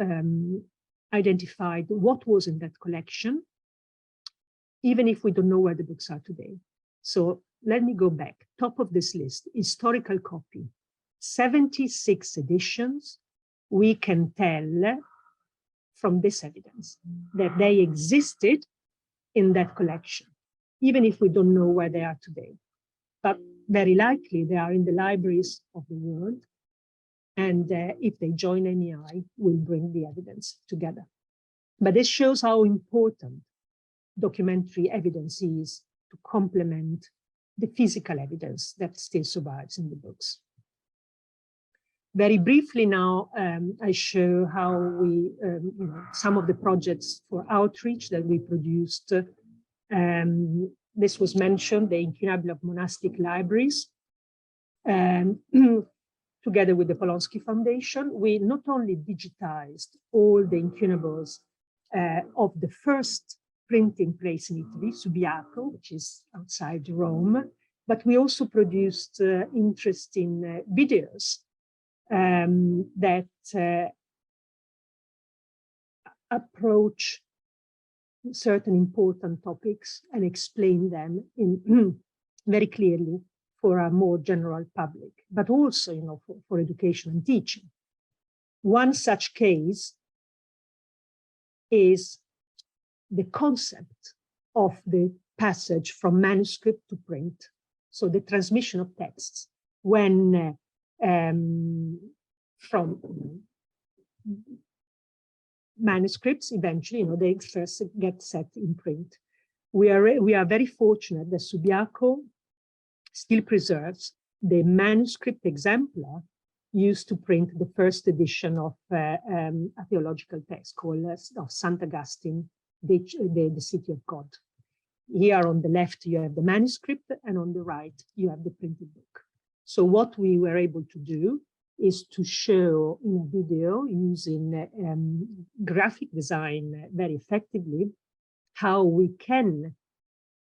Speaker 2: identify what was in that collection, even if we don't know where the books are today. So let me go back. Top of this list, historical copy, 76 editions. We can tell from this evidence that they existed in that collection, even if we don't know where they are today. But very likely they are in the libraries of the world. And if they join NEI, we'll bring the evidence together. But this shows how important documentary evidence is to complement the physical evidence that still survives in the books. Very briefly now, I show how we, some of the projects for outreach that we produced this was mentioned, the incunable of monastic libraries. Together with the Polonsky Foundation, we not only digitized all the incunables of the first printing place in Italy, Subiaco, which is outside Rome, but we also produced interesting videos that approach certain important topics and explain them in very clearly for a more general public, but also, you know, for education and teaching. One such case is the concept of the passage from manuscript to print. So the transmission of texts when from manuscripts, eventually, you know, they first get set in print. We are very fortunate that Subiaco still preserves the manuscript exemplar used to print the first edition of a theological text called of St. Augustine, the City of God. Here on the left, you have the manuscript, and on the right, you have the printed book. So what we were able to do is to show in a video using graphic design very effectively how we can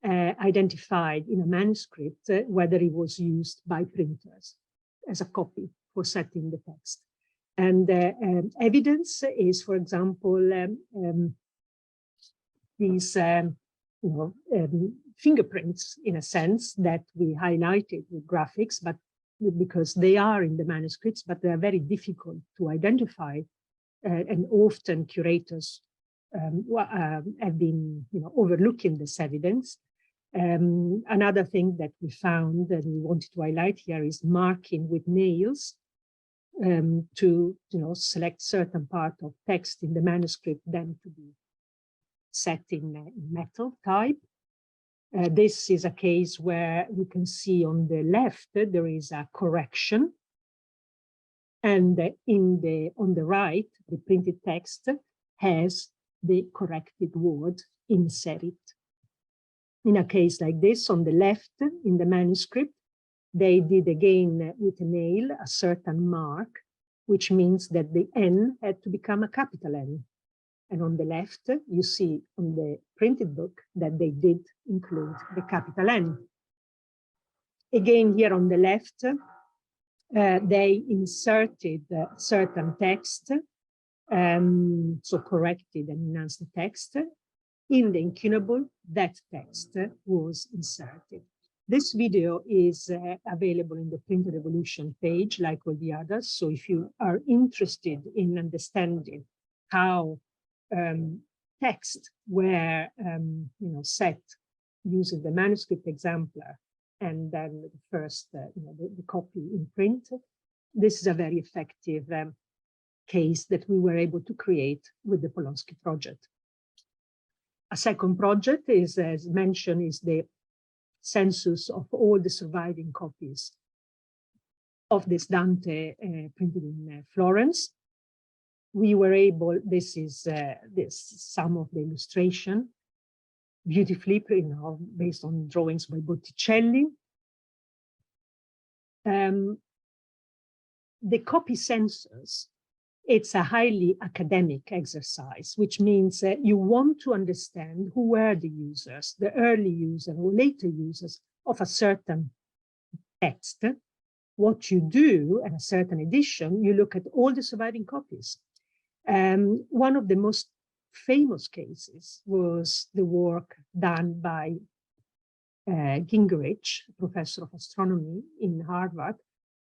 Speaker 2: identify in a manuscript whether it was used by printers as a copy for setting the text. And evidence is, for example, these fingerprints, in a sense, that we highlighted with graphics, but because they are in the manuscripts, but they are very difficult to identify, and often curators have been, you know, overlooking this evidence. Another thing that we found and we wanted to highlight here is marking with nails to, you know, select certain part of text in the manuscript, then to be set in metal type. This is a case where we can see on the left there is a correction, and on the right the printed text has the corrected word inserted. In a case like this, on the left in the manuscript, they did again with a nail a certain mark, which means that the N had to become a capital N. And on the left, you see on the printed book that they did include the capital N. Again, here on the left, they inserted certain text, so corrected and enhanced the text. In the incunable, that text was inserted. This video is available in the Printed Revolution page, like all the others. So if you are interested in understanding how text were set using the manuscript exemplar and then the first the copy in print, this is a very effective case that we were able to create with the Polonsky project. A second project is, as mentioned, is the census of all the surviving copies of this Dante printed in Florence. We were able, this is some of the illustration, beautifully, based on drawings by Botticelli. The copy census, it's a highly academic exercise, which means that you want to understand who were the users, the early users or later users of a certain text. What you do at a certain edition, you look at all the surviving copies. One of the most famous cases was the work done by Gingerich, professor of astronomy in Harvard,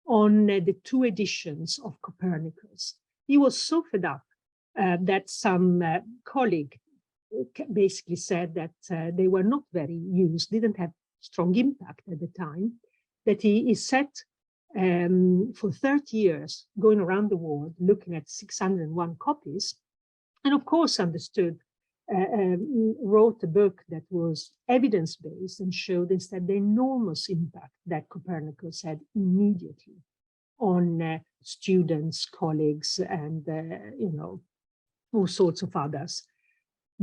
Speaker 2: on the 2 editions of Copernicus. He was so fed up that some colleague basically said that they were not very used, didn't have strong impact at the time, that he set for 30 years going around the world looking at 601 copies, and of course understood, wrote a book that was evidence-based and showed instead the enormous impact that Copernicus had immediately on students, colleagues, and all sorts of others.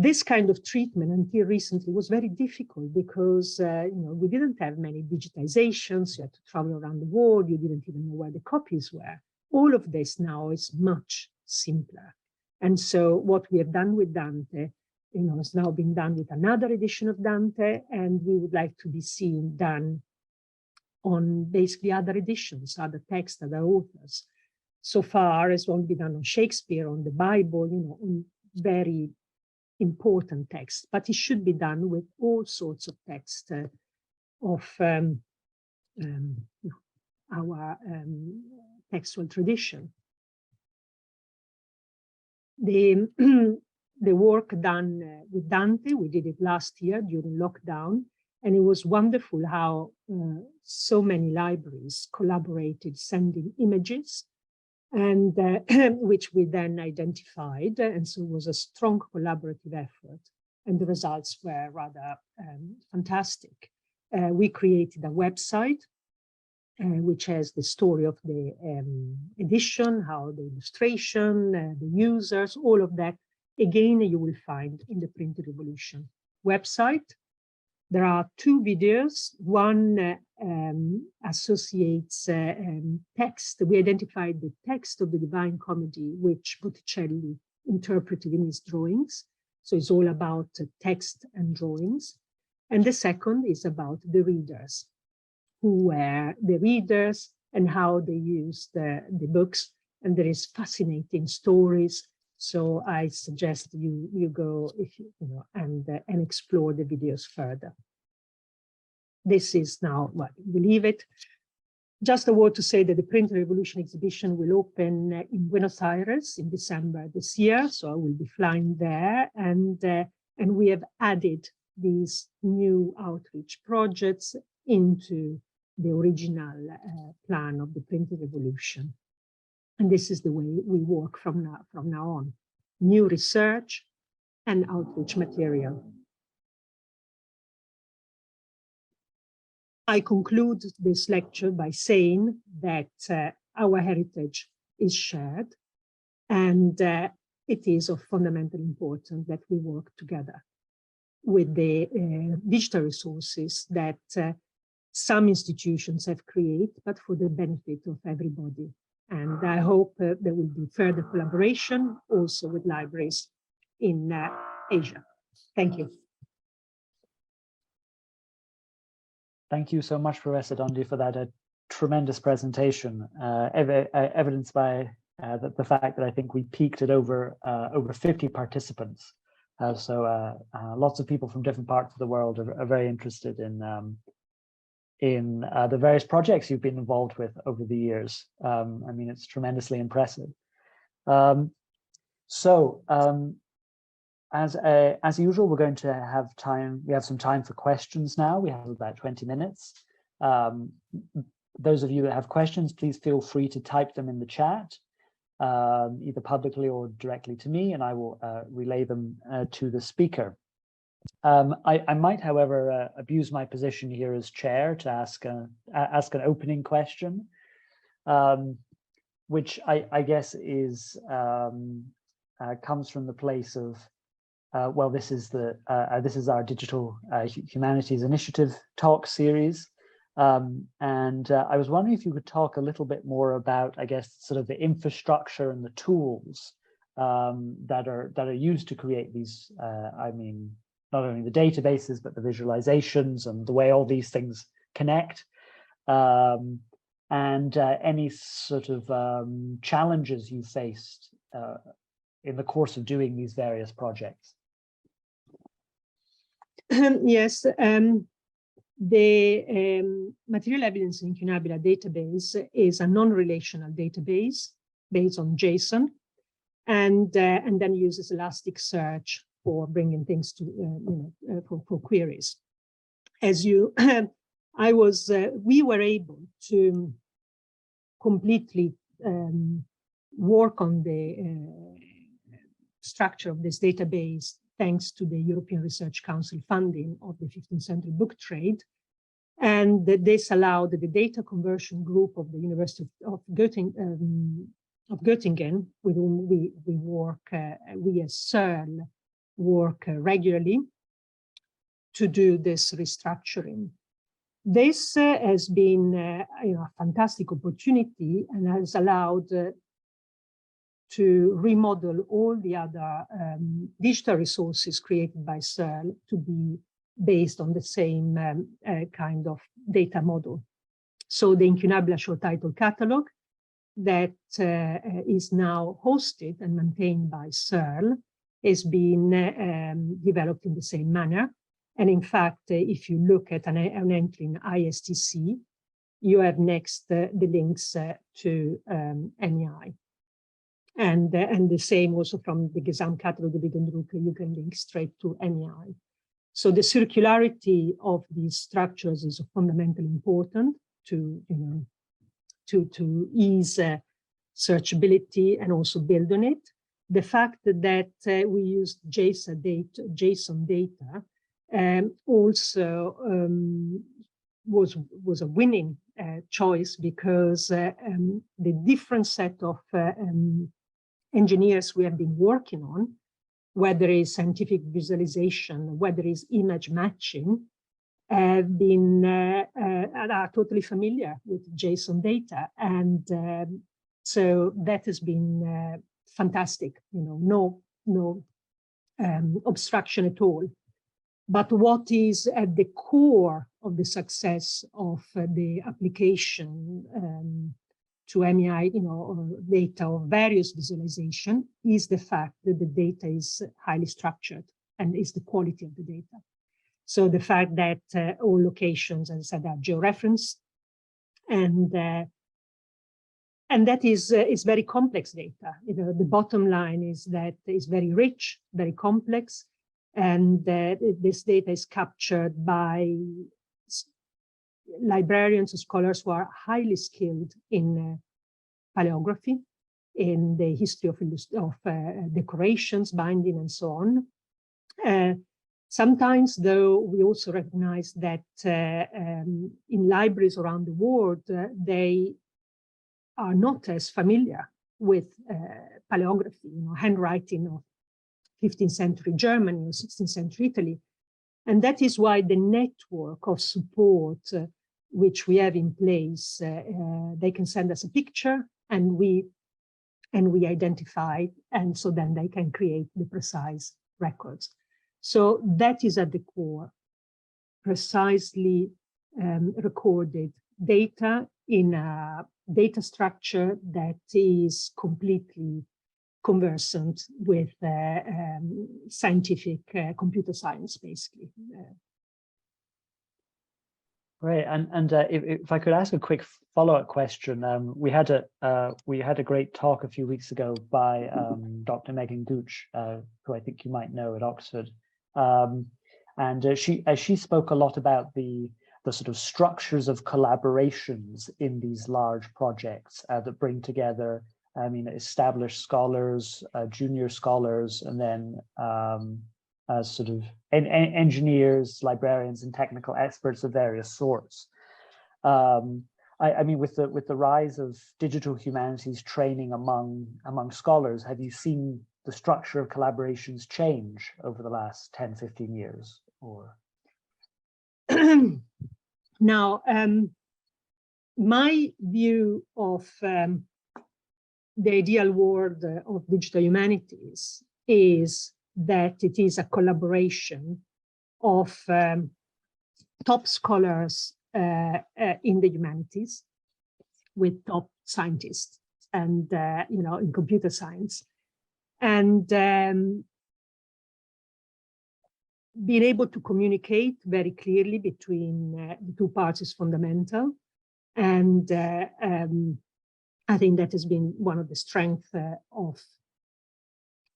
Speaker 2: This kind of treatment until recently was very difficult because we didn't have many digitizations. You had to travel around the world. You didn't even know where the copies were. All of this now is much simpler. And so what we have done with Dante, has now been done with another edition of Dante, and we would like to be seen done on basically other editions, other texts, other authors. So far, it's only been done on Shakespeare, on the Bible, on very important texts, but it should be done with all sorts of texts of our textual tradition. The work done with Dante, we did it last year during lockdown, and it was wonderful how so many libraries collaborated, sending images, and which we then identified. And so it was a strong collaborative effort, and the results were rather fantastic. We created a website which has the story of the edition, how the illustration, the users, all of that. Again, you will find in the Printed Revolution website. There are 2 videos. One associates text. We identified the text of the Divine Comedy, which Botticelli interpreted in his drawings. So it's all about text and drawings. And the second is about the readers, who were the readers and how they used the books. And there is fascinating stories. So I suggest you go and explore the videos further. This is now, well, we leave it. Just a word to say that the Printed Revolution exhibition will open in Buenos Aires in December this year. So I will be flying there, and we have added these new outreach projects into the original plan of the Printed Revolution. And this is the way we work from now on. New research and outreach material. I conclude this lecture by saying that our heritage is shared, and it is of fundamental importance that we work together with the digital resources that some institutions have created, but for the benefit of everybody. And I hope there will be further collaboration also with libraries in Asia. Thank you.
Speaker 1: Thank you so much, Professor Dondi, for that tremendous presentation, evidenced by the fact that I think we peaked at over 50 participants. So lots of people from different parts of the world are very interested in the various projects you've been involved with over the years. I mean, it's tremendously impressive. As usual, we're going to have time. We have some time for questions now. We have about 20 minutes. Those of you that have questions, please feel free to type them in the chat, either publicly or directly to me, and I will relay them to the speaker. I might, however, abuse my position here as chair to ask an opening question, which I guess is comes from the place of well, this is our digital humanities initiative talk series, and I was wondering if you could talk a little bit more about, I guess, sort of the infrastructure and the tools that are used to create these. I mean, not only the databases, but the visualizations and the way all these things connect, and any sort of challenges you faced in the course of doing these various projects.
Speaker 2: Yes, the Material Evidence Incunabula database is a non-relational database based on JSON, and then uses Elasticsearch for bringing things to for queries. As you, we were able to completely work on the structure of this database thanks to the European Research Council funding of the 15th century book trade. And this allowed the data conversion group of the University of Göttingen, with whom we work, we as CERN, work regularly to do this restructuring. This has been a fantastic opportunity and has allowed to remodel all the other digital resources created by Searle to be based on the same kind of data model. So the incunabula short title catalog that is now hosted and maintained by Searle has been developed in the same manner. And in fact, if you look at an entry in ISTC, you have next the links to MEI. And the same also from the Gesamtkatalog der Bildungsdrucke, you can link straight to MEI. So the circularity of these structures is fundamentally important to, to ease searchability and also build on it. The fact that we used JSON data also was a winning choice, because the different set of engineers we have been working on, whether it's scientific visualization, whether it's image matching, have been are totally familiar with JSON data, and so that has been fantastic. No obstruction at all. But what is at the core of the success of the application to MEI, data of various visualization, is the fact that the data is highly structured and is the quality of the data. So the fact that all locations, as I said, are georeferenced, and that is very complex data. The bottom line is that it's very rich, very complex, and this data is captured by librarians and scholars who are highly skilled in paleography, in the history of decorations, binding, and so on. Sometimes, though, we also recognize that in libraries around the world, they are not as familiar with paleography, handwriting of 15th century Germany or 16th century Italy. And that is why the network of support which we have in place, they can send us a picture and we identify, and so then they can create the precise records. So that is at the core, precisely recorded data in a data structure that is completely conversant with scientific computer science, basically.
Speaker 1: Great, and if I could ask a quick follow-up question, we had a great talk a few weeks ago by Dr. Megan Gooch, who I think you might know at Oxford, and she spoke a lot about the sort of structures of collaborations in these large projects that bring together, established scholars, junior scholars, and then sort of engineers, librarians, and technical experts of various sorts. With the rise of digital humanities training among scholars, have you seen the structure of collaborations change over the last 10, 15 years? Or
Speaker 2: now, my view of the ideal world of digital humanities is that it is a collaboration of top scholars in the humanities with top scientists and in computer science, and being able to communicate very clearly between the two parts is fundamental. And I think that has been one of the strengths of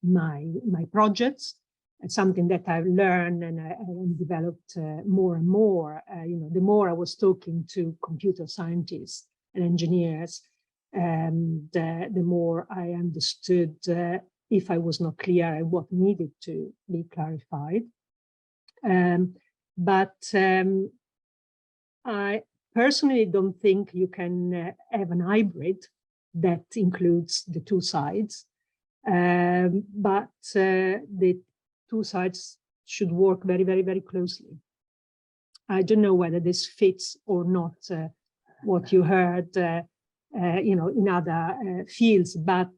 Speaker 2: my projects. It's something that I've learned and developed more and more. The more I was talking to computer scientists and engineers, the more I understood if I was not clear what needed to be clarified. But I personally don't think you can have an hybrid that includes the two sides. But the two sides should work very, very, very closely. I don't know whether this fits or not what you heard, in other fields, but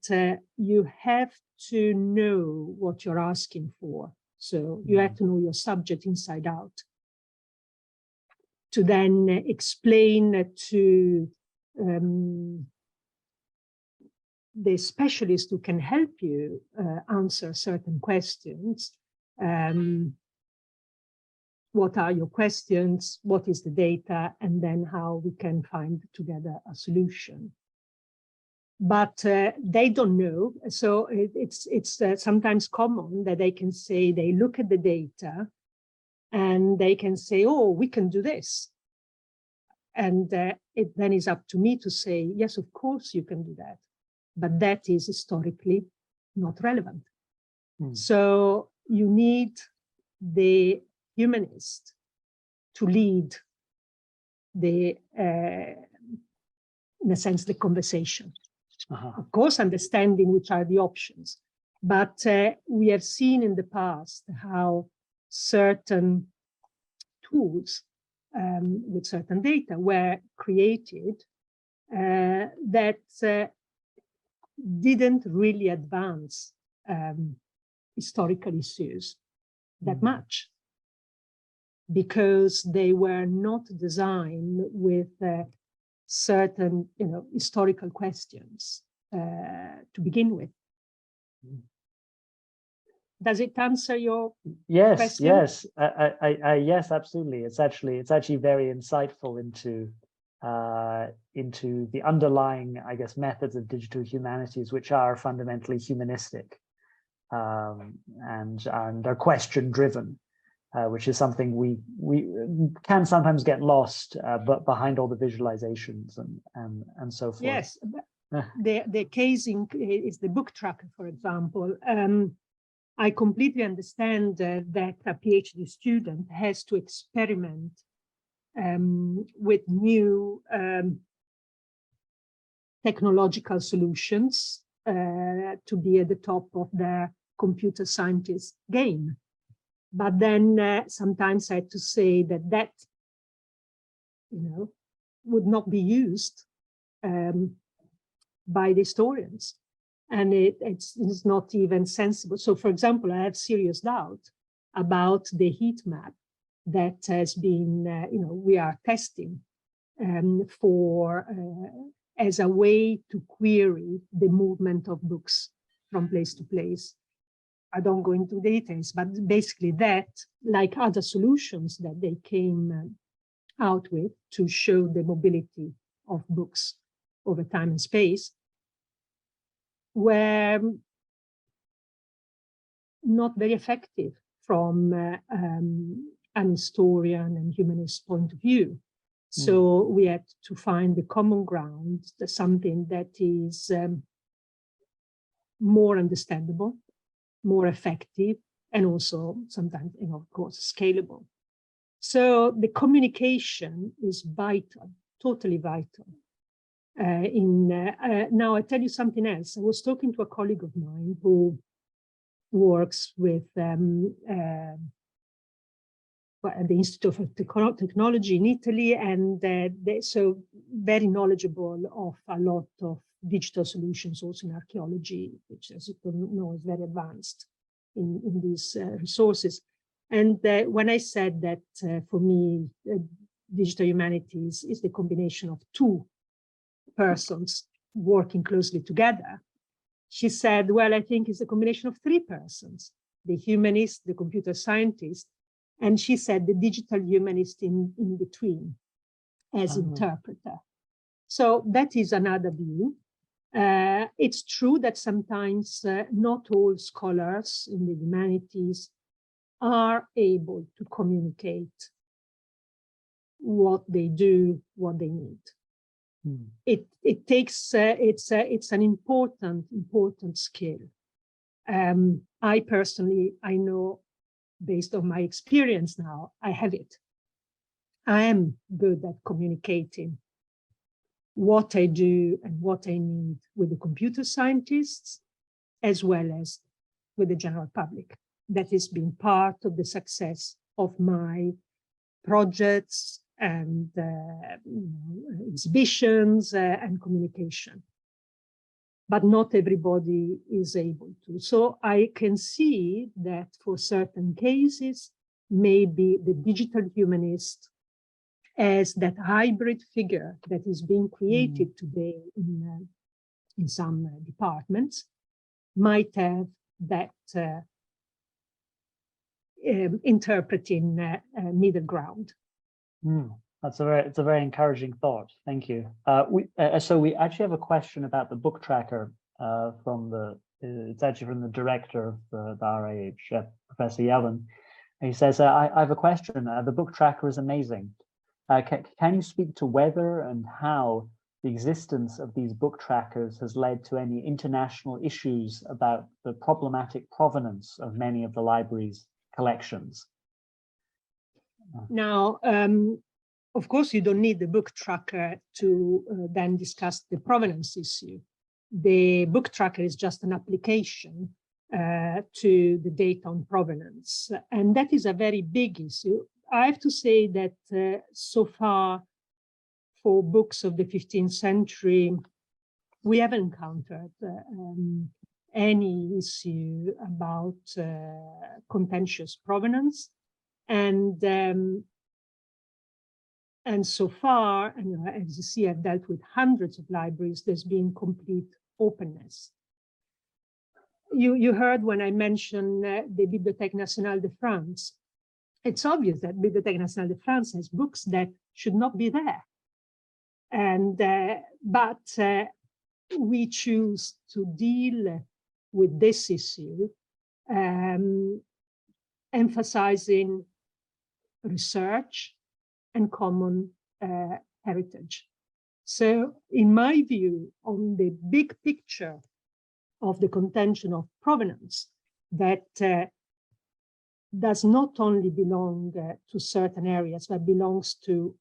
Speaker 2: you have to know what you're asking for. So you have to know your subject inside out to then explain to the specialist who can help you answer certain questions. What are your questions? What is the data? And then how we can find together a solution. But they don't know. So it's sometimes common that they can say, they look at the data and they can say, oh, we can do this. And it then is up to me to say, yes, of course you can do that. But that is historically not relevant. So you need the humanist to lead the, in a sense, the conversation. Of course, understanding which are the options. But we have seen in the past how certain tools with certain data were created that didn't really advance historical issues that much, because they were not designed with certain, historical questions to begin with. Does it answer your question?
Speaker 1: Yes, yes, absolutely. It's actually very insightful into the underlying, I guess, methods of digital humanities, which are fundamentally humanistic and are question driven. Which is something we can sometimes get lost, but behind all the visualizations and so forth.
Speaker 2: Yes, the case is the book tracker, for example. I completely understand that a PhD student has to experiment with new technological solutions to be at the top of their computer scientist game. But then sometimes I had to say that, would not be used by the historians. And it's not even sensible. So, for example, I have serious doubt about the heat map that has been, we are testing for as a way to query the movement of books from place to place. I don't go into details, but basically that, like other solutions that they came out with to show the mobility of books over time and space, were not very effective from an historian and humanist point of view. So we had to find the common ground, something that is more understandable, more effective, and also sometimes, of course, scalable. So the communication is vital, totally vital. Now I tell you something else. I was talking to a colleague of mine who works with at the Institute of Technology in Italy, and they're so very knowledgeable of a lot of digital solutions also in archaeology, which, as you know, is very advanced in these resources. And when I said that for me, digital humanities is the combination of two persons working closely together, she said, well, I think it's a combination of three persons, the humanist, the computer scientist, and she said the digital humanist in between as interpreter. So that is another view. It's true that sometimes not all scholars in the humanities are able to communicate what they do, what they need. It takes, it's an important skill. I personally, I know, based on my experience now, I have it. I am good at communicating what I do and what I need with the computer scientists, as well as with the general public. that has been part of the success of my projects and exhibitions and communication. But not everybody is able to. So I can see that for certain cases, maybe the digital humanist as that hybrid figure that is being created today in some departments might have that interpreting middle ground.
Speaker 1: It's a very encouraging thought. Thank you. So we actually have a question about the book tracker it's actually from the director of the RIH, Professor Yellen. He says, I have a question. The book tracker is amazing. Can you speak to whether and how the existence of these book trackers has led to any international issues about the problematic provenance of many of the library's collections?
Speaker 2: Now, of course, you don't need the book tracker to then discuss the provenance issue. The book tracker is just an application to the data on provenance. And that is a very big issue. I have to say that so far, for books of the 15th century, we haven't encountered any issue about contentious provenance. And so far, and as you see, I've dealt with hundreds of libraries, there's been complete openness. You heard when I mentioned the Bibliothèque Nationale de France. It's obvious that Bibliothèque Nationale de France has books that should not be there. And but we choose to deal with this issue, emphasizing research and common heritage. So in my view, on the big picture of the contention of provenance, that does not only belong to certain areas, but belongs to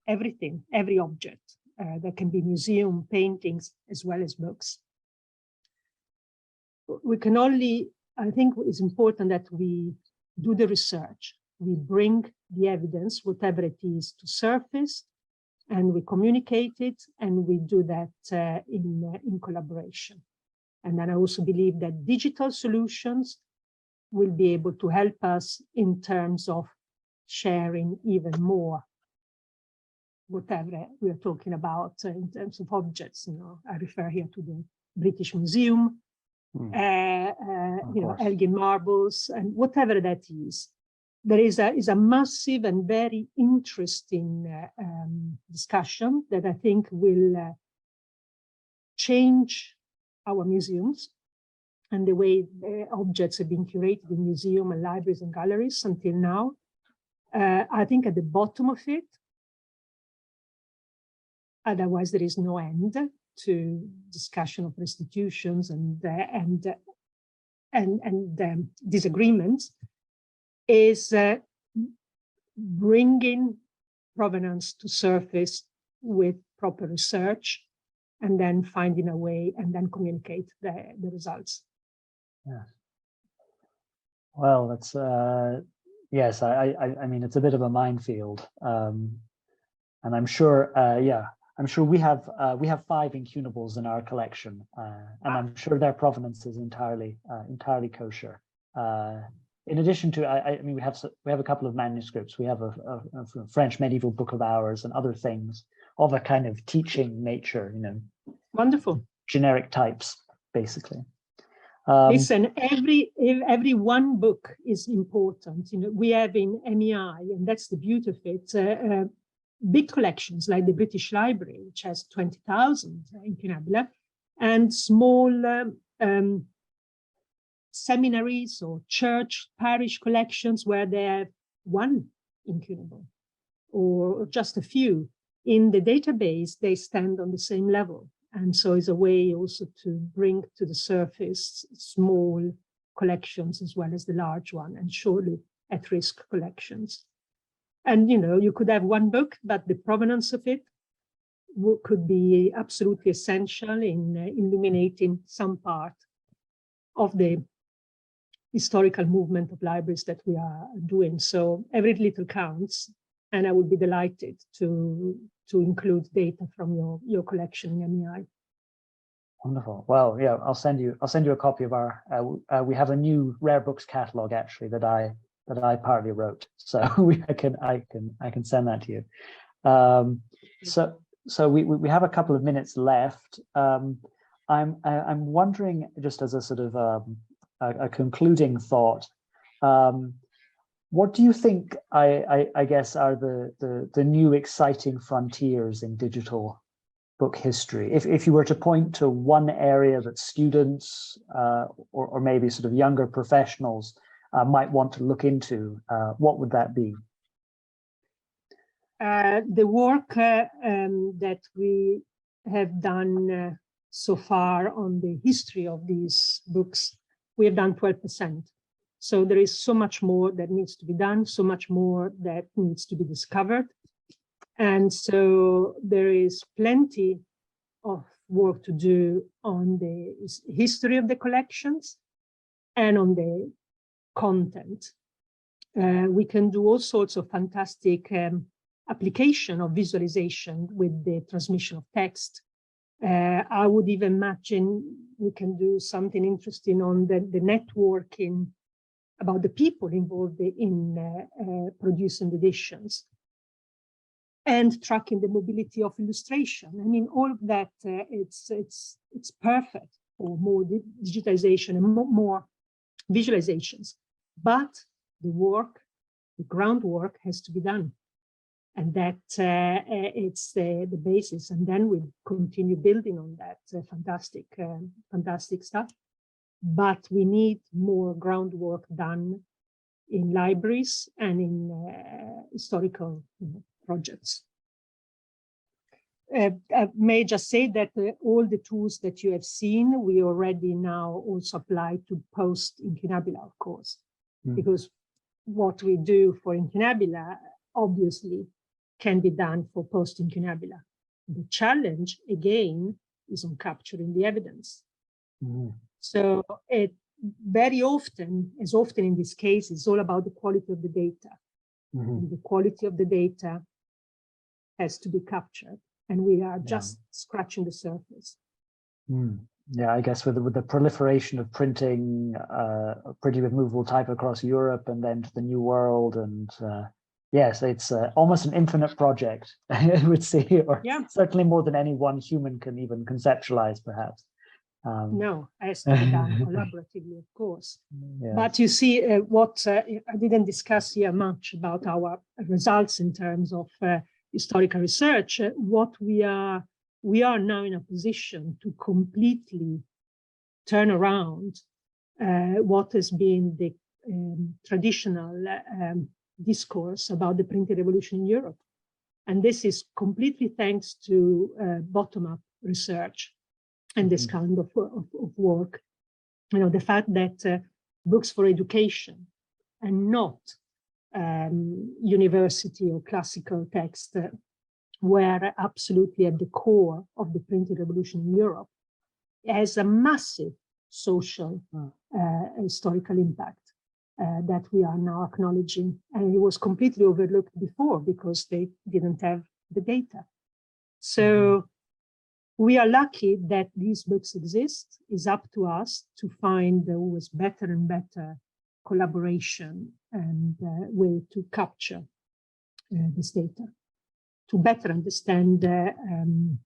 Speaker 2: everything, every object. That can be museum, paintings, as well as books. We can only, I think it's important that we do the research. We bring the evidence, whatever it is, to surface, and we communicate it, and we do that in collaboration. And then I also believe that digital solutions will be able to help us in terms of sharing even more, whatever we are talking about in terms of objects. You know, I refer here to the British Museum, you know, Elgin marbles, and whatever that is. There is a massive and very interesting discussion that I think will change our museums and the way objects have been curated in museums and libraries and galleries until now. I think at the bottom of it, otherwise there is no end to discussion of restitutions and disagreements, is bringing provenance to surface with proper research, and then finding a way and then communicate the results.
Speaker 1: Yeah. Well, that's yes. I mean, it's a bit of a minefield, and I'm sure. Yeah, I'm sure we have 5 incunables in our collection, and I'm sure their provenance is entirely kosher. In addition to, I mean, we have a couple of manuscripts. We have a French medieval book of hours and other things of a kind of teaching nature, you know.
Speaker 2: Wonderful.
Speaker 1: Generic types, basically.
Speaker 2: Listen, every one book is important. You know, we have in MEI, and that's the beauty of it, big collections like the British Library, which has 20,000 incunabula, and small seminaries or church parish collections where they have one incunable or just a few. In the database, they stand on the same level. And so it's a way also to bring to the surface small collections as well as the large one, and surely at-risk collections. And, you know, you could have one book, but the provenance of it could be absolutely essential in illuminating some part of the historical movement of libraries that we are doing. So every little counts, and I would be delighted to include data from your collection in MEI.
Speaker 1: Wonderful. Well, yeah, I'll send you a copy of our. We have a new rare books catalog actually that I partly wrote, so I can send that to you. So we have a couple of minutes left. I'm wondering, just as a sort of a concluding thought, what do you think I guess are the new exciting frontiers in digital book history? If you were to point to one area that students or maybe sort of younger professionals might want to look into, what would that be?
Speaker 2: The work that we have done so far on the history of these books, we have done 12%. So there is so much more that needs to be done, so much more that needs to be discovered. And so there is plenty of work to do on the history of the collections and on the content. We can do all sorts of fantastic application of visualization with the transmission of text. I would even imagine we can do something interesting on the networking about the people involved in producing the editions and tracking the mobility of illustration. I mean, all of that, it's perfect for more digitization and more visualizations. But the groundwork has to be done. And that it's the basis. And then we continue building on that fantastic stuff. But we need more groundwork done in libraries and in historical projects. I may just say that all the tools that you have seen, we already now also apply to post-incunabula, of course, because what we do for incunabula obviously can be done for post-incunabula. The challenge, again, is on capturing the evidence. So it very often, as often in this case, is all about the quality of the data. And the quality of the data has to be captured. And we are just scratching the surface.
Speaker 1: Yeah, I guess with the proliferation of printing with movable type across Europe and then to the New World, and yes, it's almost an infinite project, I would say, or certainly more than any one human can even conceptualize, perhaps.
Speaker 2: No, it has to be done collaboratively, of course. But you see, what I didn't discuss here much about our results in terms of historical research. What we are now in a position to completely turn around what has been the traditional discourse about the printing revolution in Europe. And this is completely thanks to bottom-up research and this kind of work. You know, the fact that books for education and not university or classical text were absolutely at the core of the printing revolution in Europe has a massive social historical impact that we are now acknowledging. And it was completely overlooked before because they didn't have the data. So we are lucky that these books exist. It's up to us to find always better and better collaboration and way to capture this data, to better understand the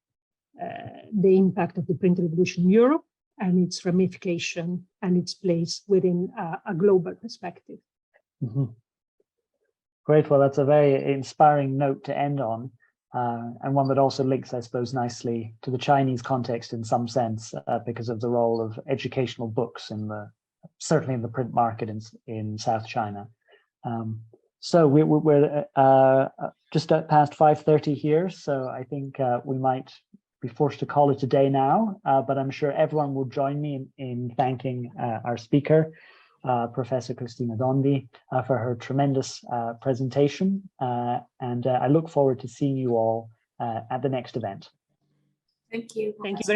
Speaker 2: impact of the print revolution in Europe and its ramification and its place within a global perspective.
Speaker 1: Great. Well, that's a very inspiring note to end on. And one that also links, I suppose, nicely to the Chinese context in some sense, because of the role of educational books certainly in the print market in South China. So we're just past 5:30 here, so I think we might be forced to call it a day now, but I'm sure everyone will join me in thanking our speaker, Professor Cristina Dondi, for her tremendous presentation, and I look forward to seeing you all at the next event.
Speaker 3: Thank you.
Speaker 2: Thank you very much.